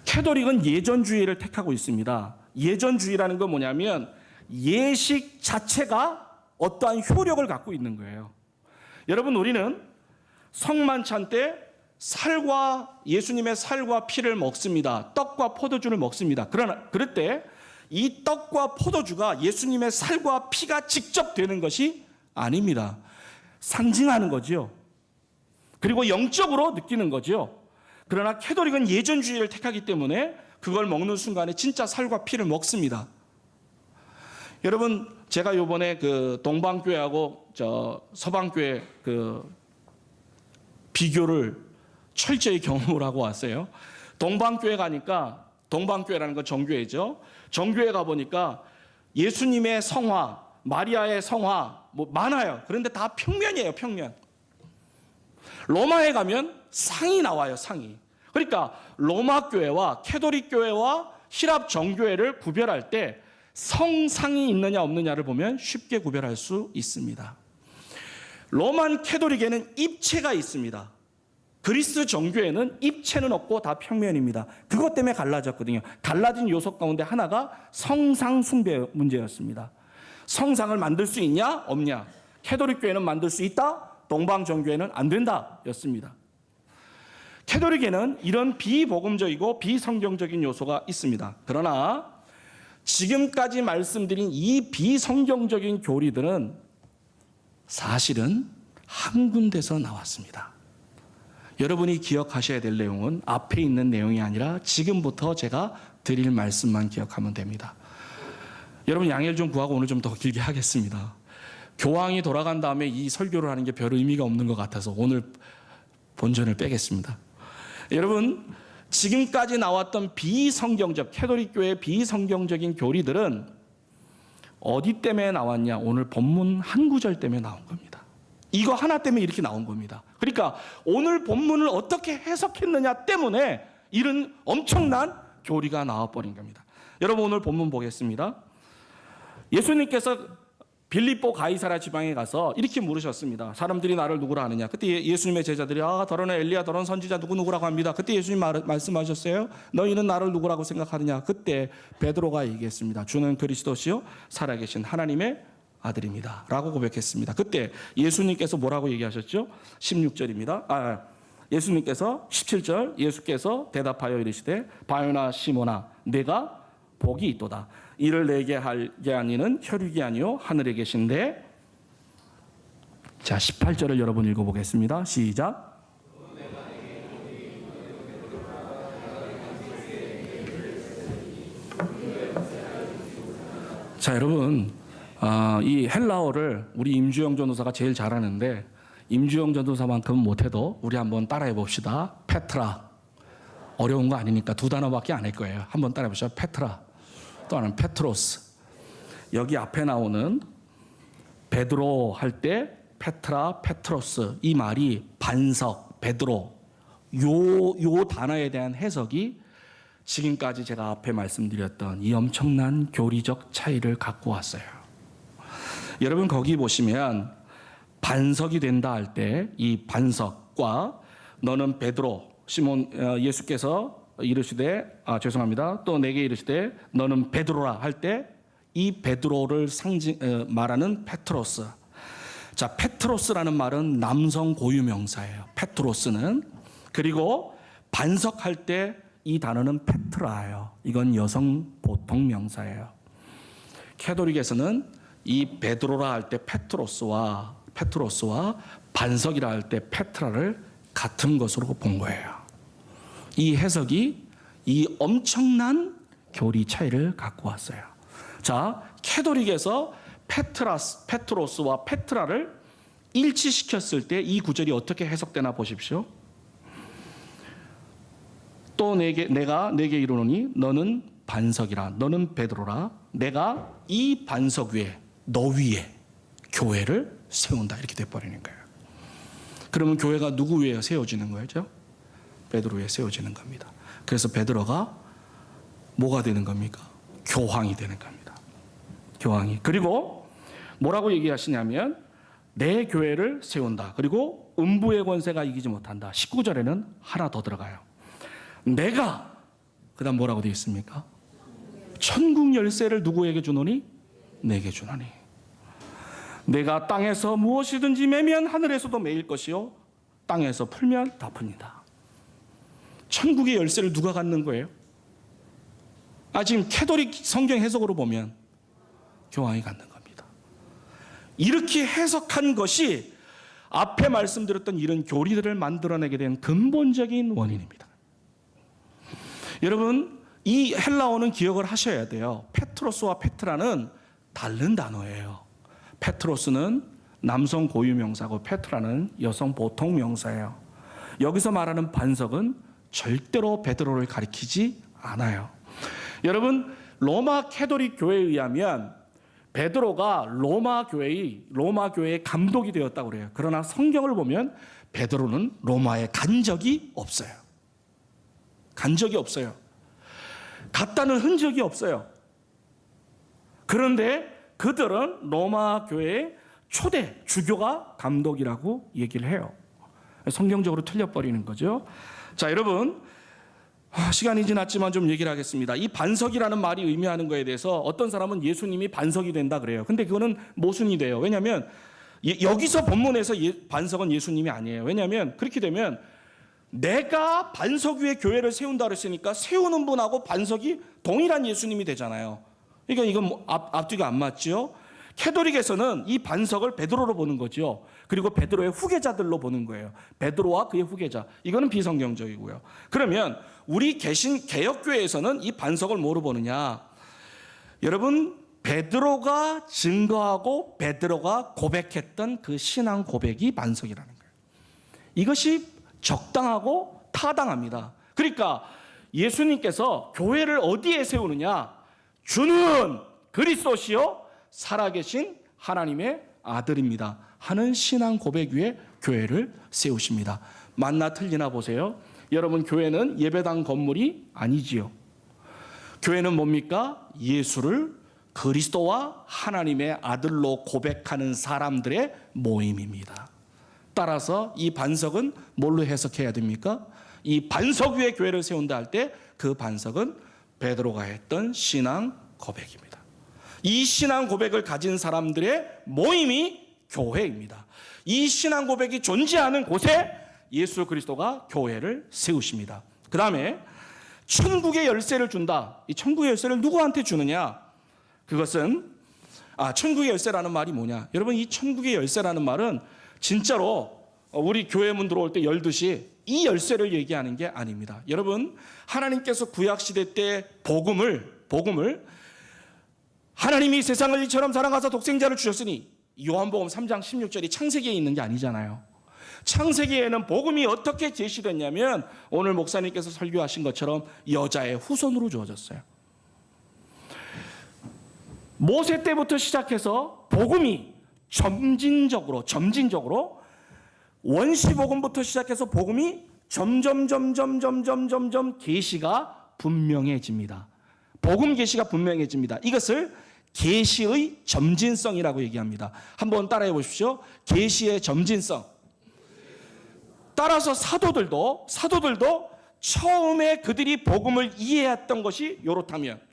캐톨릭은 예전주의를 택하고 있습니다. 예전주의라는 건 뭐냐면 예식 자체가 어떠한 효력을 갖고 있는 거예요. 여러분, 우리는 성만찬 때 예수님의 살과 피를 먹습니다. 떡과 포도주를 먹습니다. 그럴 때 이 떡과 포도주가 예수님의 살과 피가 직접 되는 것이 아닙니다. 상징하는 거죠. 그리고 영적으로 느끼는 거죠. 그러나 캐톨릭은 예전주의를 택하기 때문에 그걸 먹는 순간에 진짜 살과 피를 먹습니다. 여러분, 제가 요번에 그 동방교회하고 서방교회 그 비교를 철저히 경험을 하고 왔어요. 동방교회 가니까, 동방교회라는 건 정교회죠. 정교회 가보니까 예수님의 성화, 마리아의 성화 많아요. 그런데 다 평면이에요, 평면. 로마에 가면 상이 나와요, 상이. 그러니까 로마 교회와 캐톨릭 교회와希腊 정교회를 구별할 때 성상이 있느냐 없느냐를 보면 쉽게 구별할 수 있습니다. 로만 캐톨릭에는 입체가 있습니다. 그리스 정교회는 입체는 없고 다 평면입니다. 그것 때문에 갈라졌거든요. 갈라진 요소 가운데 하나가 성상 숭배 문제였습니다. 성상을 만들 수 있냐 없냐. 캐톨릭 교회는 만들 수 있다, 동방 정교회는 안 된다 였습니다. 캐톨릭에는 이런 비복음적이고 비성경적인 요소가 있습니다. 그러나 지금까지 말씀드린 이 비성경적인 교리들은 사실은 한 군데서 나왔습니다. 여러분이 기억하셔야 될 내용은 앞에 있는 내용이 아니라 지금부터 제가 드릴 말씀만 기억하면 됩니다. 여러분, 양해를 좀 구하고 오늘 좀 더 길게 하겠습니다. 교황이 돌아간 다음에 이 설교를 하는 게 별 의미가 없는 것 같아서 오늘 본전을 빼겠습니다. 여러분, 지금까지 나왔던 비성경적, 캐톨릭 교회의 비성경적인 교리들은 어디 때문에 나왔냐? 오늘 본문 한 구절 때문에 나온 겁니다. 이거 하나 때문에 이렇게 나온 겁니다. 그러니까 오늘 본문을 어떻게 해석했느냐 때문에 이런 엄청난 교리가 나와버린 겁니다. 여러분, 오늘 본문 보겠습니다. 예수님께서 빌립보 가이사랴 지방에 가서 이렇게 물으셨습니다. 사람들이 나를 누구라 하느냐. 그때 예수님의 제자들이 더러는 엘리야, 더러는 선지자 누구라고 합니다. 그때 예수님 말씀하셨어요. 너희는 나를 누구라고 생각하느냐. 그때 베드로가 얘기했습니다. 주는 그리스도시요 살아계신 하나님의 아들입니다 라고 고백했습니다. 그때 예수님께서 뭐라고 얘기하셨죠? 16절입니다. 예수님께서 17절 예수께서 대답하여 이르시되 바요나 시몬아 내가 복이 있도다. 이를 내게 하게 아니는 혈육이 아니요 하늘에 계신데. 자, 18절을 여러분 읽어보겠습니다. 시작. 자, 여러분, 이 헬라어를 우리 임주영 전도사가 제일 잘하는데 임주영 전도사만큼은 못해도 우리 한번 따라해 봅시다. 페트라. 어려운 거 아니니까 두 단어밖에 안 할 거예요. 한번 따라해 보시죠. 페트라. 또 하나는 페트로스. 여기 앞에 나오는 베드로 할 때 페트라, 페트로스 이 말이 반석, 베드로 요 단어에 대한 해석이 지금까지 제가 앞에 말씀드렸던 이 엄청난 교리적 차이를 갖고 왔어요. 여러분 거기 보시면 반석이 된다 할 때 이 반석과 너는 베드로 시몬 예수께서 이르시되 죄송합니다. 또 내게 이르시되 너는 베드로라 할 때 이 베드로를 말하는 페트로스. 자, 페트로스라는 말은 남성 고유 명사예요. 페트로스는. 그리고 반석할 때 이 단어는 페트라예요. 이건 여성 보통 명사예요. 캐톨릭에서는 이 베드로라 할 때 페트로스와 반석이라 할 때 페트라를 같은 것으로 본 거예요. 이 해석이 이 엄청난 교리 차이를 갖고 왔어요. 자, 캐톨릭에서 페트로스와 페트라를 일치시켰을 때 이 구절이 어떻게 해석되나 보십시오. 또 내가 내게 이르노니 너는 반석이라, 너는 베드로라, 내가 이 반석 위에 너 위에 교회를 세운다 이렇게 돼버리는 거예요. 그러면 교회가 누구 위에 세워지는 거죠? 베드로 위에 세워지는 겁니다. 그래서 베드로가 뭐가 되는 겁니까? 교황이 되는 겁니다. 교황이. 그리고 뭐라고 얘기하시냐면 내 교회를 세운다. 그리고 음부의 권세가 이기지 못한다. 19절에는 하나 더 들어가요. 내가 그다음 뭐라고 되어 있습니까? 천국 열쇠를 누구에게 주노니? 내게 주노니. 내가 땅에서 무엇이든지 매면 하늘에서도 매일 것이요 땅에서 풀면 다 풉니다. 천국의 열쇠를 누가 갖는 거예요? 지금 캐톨릭 성경 해석으로 보면 교황이 갖는 겁니다. 이렇게 해석한 것이 앞에 말씀드렸던 이런 교리들을 만들어내게 된 근본적인 원인입니다. 여러분, 이 헬라어는 기억을 하셔야 돼요. 페트로스와 페트라는 다른 단어예요. 페트로스는 남성 고유 명사고 페트라는 여성 보통 명사예요. 여기서 말하는 반석은 절대로 베드로를 가리키지 않아요. 여러분, 로마 캐톨릭 교회에 의하면 베드로가 로마 교회의 감독이 되었다고 그래요. 그러나 성경을 보면 베드로는 로마에 간 적이 없어요. 간 적이 없어요. 갔다는 흔적이 없어요. 그런데 그들은 로마 교회의 초대 주교가 감독이라고 얘기를 해요. 성경적으로 틀려버리는 거죠. 자, 여러분, 시간이 지났지만 좀 얘기를 하겠습니다. 이 반석이라는 말이 의미하는 거에 대해서 어떤 사람은 예수님이 반석이 된다 그래요. 근데 그거는 모순이 돼요. 왜냐하면 여기서 본문에서 반석은 예수님이 아니에요. 왜냐하면 그렇게 되면 내가 반석 위에 교회를 세운다 그랬으니까 세우는 분하고 반석이 동일한 예수님이 되잖아요. 그러니까 이건 앞뒤가 안 맞죠. 캐톨릭에서는 이 반석을 베드로로 보는 거죠. 그리고 베드로의 후계자들로 보는 거예요. 베드로와 그의 후계자. 이거는 비성경적이고요. 그러면 우리 개혁교회에서는 이 반석을 뭐로 보느냐? 여러분, 베드로가 증거하고 베드로가 고백했던 그 신앙 고백이 반석이라는 거예요. 이것이 적당하고 타당합니다. 그러니까 예수님께서 교회를 어디에 세우느냐? 주는 그리스도시요 살아계신 하나님의 아들입니다 하는 신앙 고백 위에 교회를 세우십니다. 맞나 틀리나 보세요. 여러분, 교회는 예배당 건물이 아니지요. 교회는 뭡니까? 예수를 그리스도와 하나님의 아들로 고백하는 사람들의 모임입니다. 따라서 이 반석은 뭘로 해석해야 됩니까? 이 반석 위에 교회를 세운다 할 때 그 반석은 베드로가 했던 신앙 고백입니다. 이 신앙 고백을 가진 사람들의 모임이 교회입니다. 이 신앙 고백이 존재하는 곳에 예수 그리스도가 교회를 세우십니다. 그 다음에 천국의 열쇠를 준다. 이 천국의 열쇠를 누구한테 주느냐? 그것은 천국의 열쇠라는 말이 뭐냐? 여러분, 이 천국의 열쇠라는 말은 진짜로 우리 교회 문 들어올 때 열듯이 이 열쇠를 얘기하는 게 아닙니다. 여러분, 하나님께서 구약시대 때 복음을 하나님이 세상을 이처럼 사랑하사 독생자를 주셨으니, 요한복음 3장 16절이 창세기에 있는 게 아니잖아요. 창세기에는 복음이 어떻게 제시됐냐면 오늘 목사님께서 설교하신 것처럼 여자의 후손으로 주어졌어요. 모세 때부터 시작해서 복음이 점진적으로 원시복음부터 시작해서 복음이 점점 계시가 분명해집니다. 복음 계시가 분명해집니다. 이것을 계시의 점진성이라고 얘기합니다. 한번 따라해 보십시오. 계시의 점진성. 따라서 사도들도 처음에 그들이 복음을 이해했던 것이 요렇다면,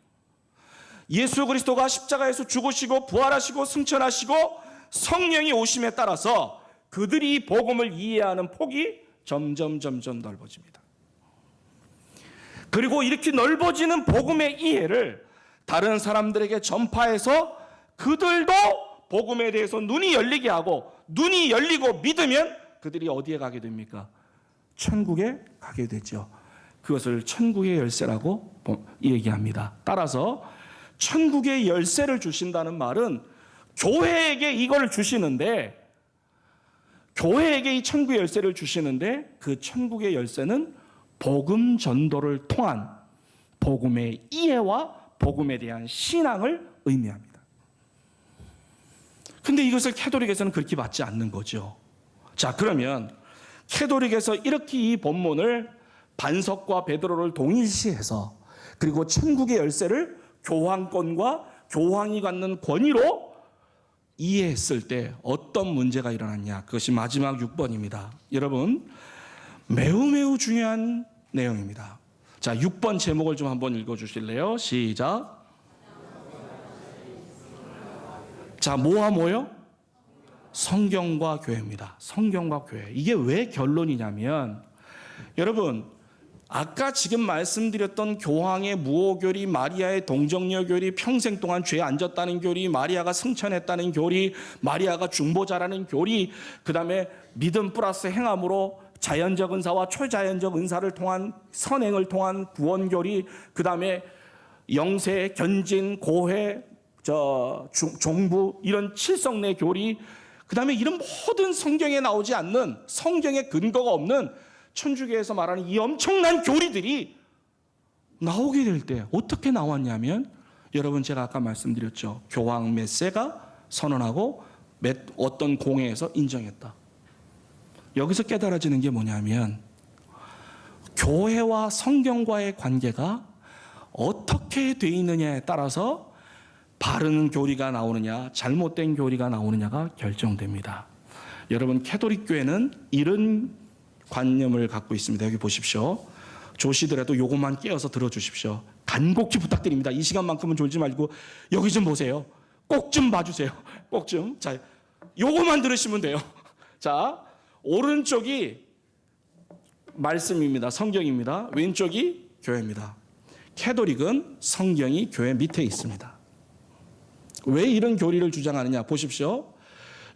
예수 그리스도가 십자가에서 죽으시고 부활하시고 승천하시고 성령이 오심에 따라서 그들이 복음을 이해하는 폭이 점점 넓어집니다. 그리고 이렇게 넓어지는 복음의 이해를 다른 사람들에게 전파해서 그들도 복음에 대해서 눈이 열리게 하고, 눈이 열리고 믿으면 그들이 어디에 가게 됩니까? 천국에 가게 되죠. 그것을 천국의 열쇠라고 얘기합니다. 따라서 천국의 열쇠를 주신다는 말은 교회에게 이걸 주시는데, 교회에게 이 천국의 열쇠를 주시는데 그 천국의 열쇠는 복음 전도를 통한 복음의 이해와 복음에 대한 신앙을 의미합니다. 근데 이것을 캐톨릭에서는 그렇게 받지 않는 거죠. 자, 그러면 캐톨릭에서 이렇게 이 본문을 반석과 베드로를 동일시해서, 그리고 천국의 열쇠를 교황권과 교황이 갖는 권위로 이해했을 때 어떤 문제가 일어났냐? 그것이 마지막 6번입니다. 여러분, 매우 중요한 내용입니다. 자, 6번 제목을 좀 한번 읽어주실래요? 시작. 자, 뭐요? 성경과 교회입니다. 성경과 교회. 이게 왜 결론이냐면, 여러분, 아까 지금 말씀드렸던 교황의 무오교리, 마리아의 동정녀 교리, 평생 동안 죄 안 졌다는 교리, 마리아가 승천했다는 교리, 마리아가 중보자라는 교리, 그 다음에 믿음 플러스 행함으로 자연적 은사와 초자연적 은사를 통한 선행을 통한 구원 교리, 그 다음에 영세, 견진, 고회, 종부, 이런 칠성내 교리, 그 다음에 이런 모든 성경에 나오지 않는, 성경에 근거가 없는 천주교에서 말하는 이 엄청난 교리들이 나오게 될 때 어떻게 나왔냐면, 여러분, 제가 아까 말씀드렸죠. 교황 몇 세가 선언하고 어떤 공회에서 인정했다. 여기서 깨달아지는 게 뭐냐면, 교회와 성경과의 관계가 어떻게 돼 있느냐에 따라서 바른 교리가 나오느냐, 잘못된 교리가 나오느냐가 결정됩니다. 여러분, 캐톨릭 교회는 이런 관념을 갖고 있습니다. 여기 보십시오. 조시더라도 요것만 깨어서 들어주십시오. 간곡히 부탁드립니다. 이 시간만큼은 졸지 말고 여기 좀 보세요. 꼭 좀 봐주세요. 꼭 좀. 자, 요것만 들으시면 돼요. 자, 오른쪽이 말씀입니다. 성경입니다. 왼쪽이 교회입니다. 캐톨릭은 성경이 교회 밑에 있습니다. 왜 이런 교리를 주장하느냐? 보십시오.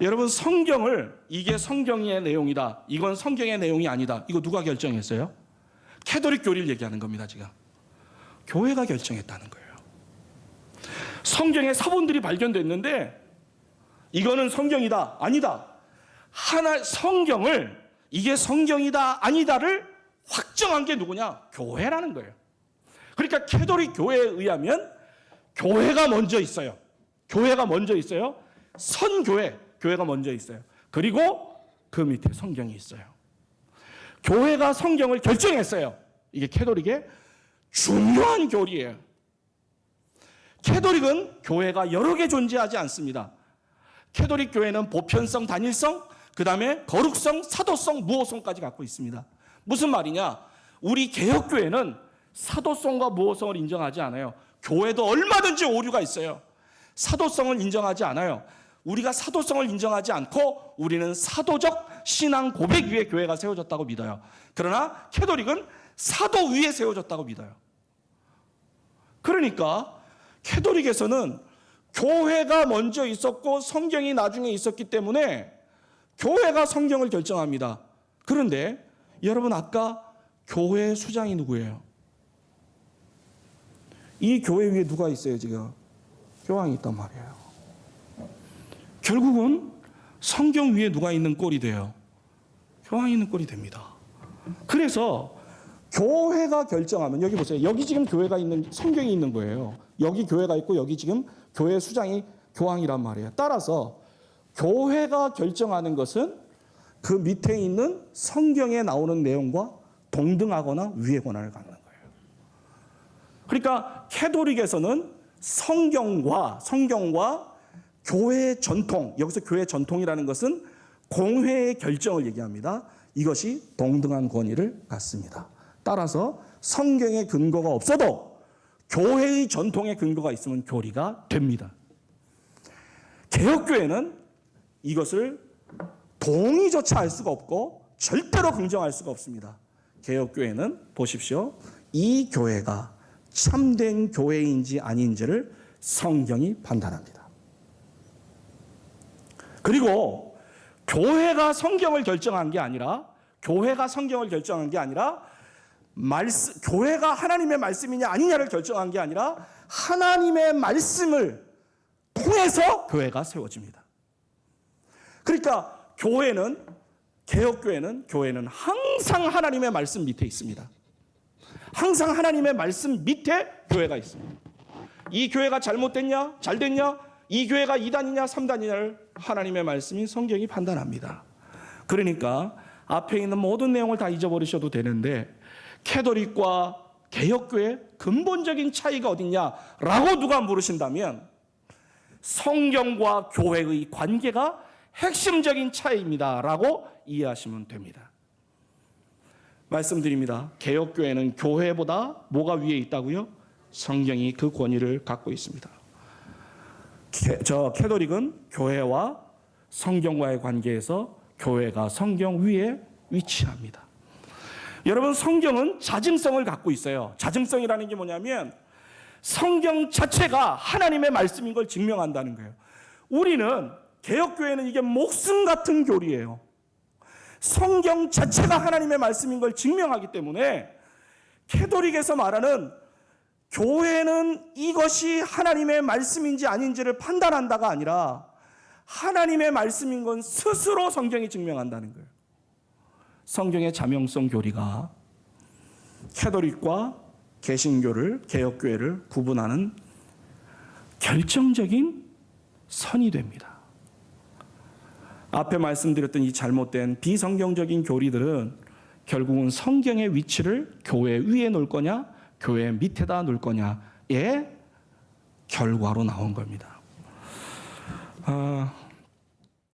여러분, 성경을, 이게 성경의 내용이다, 이건 성경의 내용이 아니다, 이거 누가 결정했어요? 캐톨릭 교리를 얘기하는 겁니다. 지금 교회가 결정했다는 거예요. 성경에 사본들이 발견됐는데 이거는 성경이다, 아니다, 성경을, 이게 성경이다, 아니다를 확정한 게 누구냐? 교회라는 거예요. 그러니까 캐톨릭 교회에 의하면 교회가 먼저 있어요. 교회가 먼저 있어요. 선교회, 교회가 먼저 있어요. 그리고 그 밑에 성경이 있어요. 교회가 성경을 결정했어요. 이게 캐톨릭의 중요한 교리예요. 캐톨릭은 교회가 여러 개 존재하지 않습니다. 캐톨릭 교회는 보편성, 단일성, 그 다음에 거룩성, 사도성, 무호성까지 갖고 있습니다. 무슨 말이냐? 우리 개혁교회는 사도성과 무호성을 인정하지 않아요. 교회도 얼마든지 오류가 있어요. 사도성을 인정하지 않아요. 우리가 사도성을 인정하지 않고 우리는 사도적 신앙 고백 위에 교회가 세워졌다고 믿어요. 그러나 캐톨릭은 사도 위에 세워졌다고 믿어요. 그러니까 캐톨릭에서는 교회가 먼저 있었고 성경이 나중에 있었기 때문에 교회가 성경을 결정합니다. 그런데 여러분, 아까 교회 수장이 누구예요? 이 교회 위에 누가 있어요? 지금 교황이 있단 말이에요. 결국은 성경 위에 누가 있는 꼴이 돼요? 교황이 있는 꼴이 됩니다. 그래서 교회가 결정하면, 여기 보세요. 여기 지금 교회가 있는, 성경이 있는 거예요. 여기 교회가 있고 여기 지금 교회 수장이 교황이란 말이에요. 따라서 교회가 결정하는 것은 그 밑에 있는 성경에 나오는 내용과 동등하거나 위의 권한을 갖는 거예요. 그러니까 캐톨릭에서는 성경과 교회의 전통, 여기서 교회의 전통이라는 것은 공회의 결정을 얘기합니다. 이것이 동등한 권위를 갖습니다. 따라서 성경의 근거가 없어도 교회의 전통의 근거가 있으면 교리가 됩니다. 개혁교회는 이것을 동의조차 할 수가 없고 절대로 긍정할 수가 없습니다. 개혁교회는 보십시오. 이 교회가 참된 교회인지 아닌지를 성경이 판단합니다. 그리고 교회가 성경을 결정한 게 아니라 교회가 하나님의 말씀이냐 아니냐를 결정한 게 아니라 하나님의 말씀을 통해서 교회가 세워집니다. 그러니까 교회는 항상 하나님의 말씀 밑에 있습니다. 항상 하나님의 말씀 밑에 교회가 있습니다. 이 교회가 잘못됐냐, 잘됐냐, 이 교회가 2단이냐 3단이냐를 하나님의 말씀이 성경이 판단합니다. 그러니까 앞에 있는 모든 내용을 다 잊어버리셔도 되는데 캐톨릭과 개혁교회 근본적인 차이가 어딨냐라고 누가 물으신다면 성경과 교회의 관계가 핵심적인 차이입니다라고 이해하시면 됩니다. 말씀드립니다. 개혁교회는 교회보다 뭐가 위에 있다고요? 성경이 그 권위를 갖고 있습니다. 캐톨릭은 교회와 성경과의 관계에서 교회가 성경 위에 위치합니다. 여러분, 성경은 자증성을 갖고 있어요. 자증성이라는 게 뭐냐면 성경 자체가 하나님의 말씀인 걸 증명한다는 거예요. 우리는 개혁교회는 이게 목숨 같은 교리예요. 성경 자체가 하나님의 말씀인 걸 증명하기 때문에 캐톨릭에서 말하는 교회는 이것이 하나님의 말씀인지 아닌지를 판단한다가 아니라 하나님의 말씀인 건 스스로 성경이 증명한다는 거예요. 성경의 자명성 교리가 캐톨릭과 개신교를, 개혁교회를 구분하는 결정적인 선이 됩니다. 앞에 말씀드렸던 이 잘못된 비성경적인 교리들은 결국은 성경의 위치를 교회 위에 놓을 거냐, 교회 밑에다 놓을 거냐의 결과로 나온 겁니다.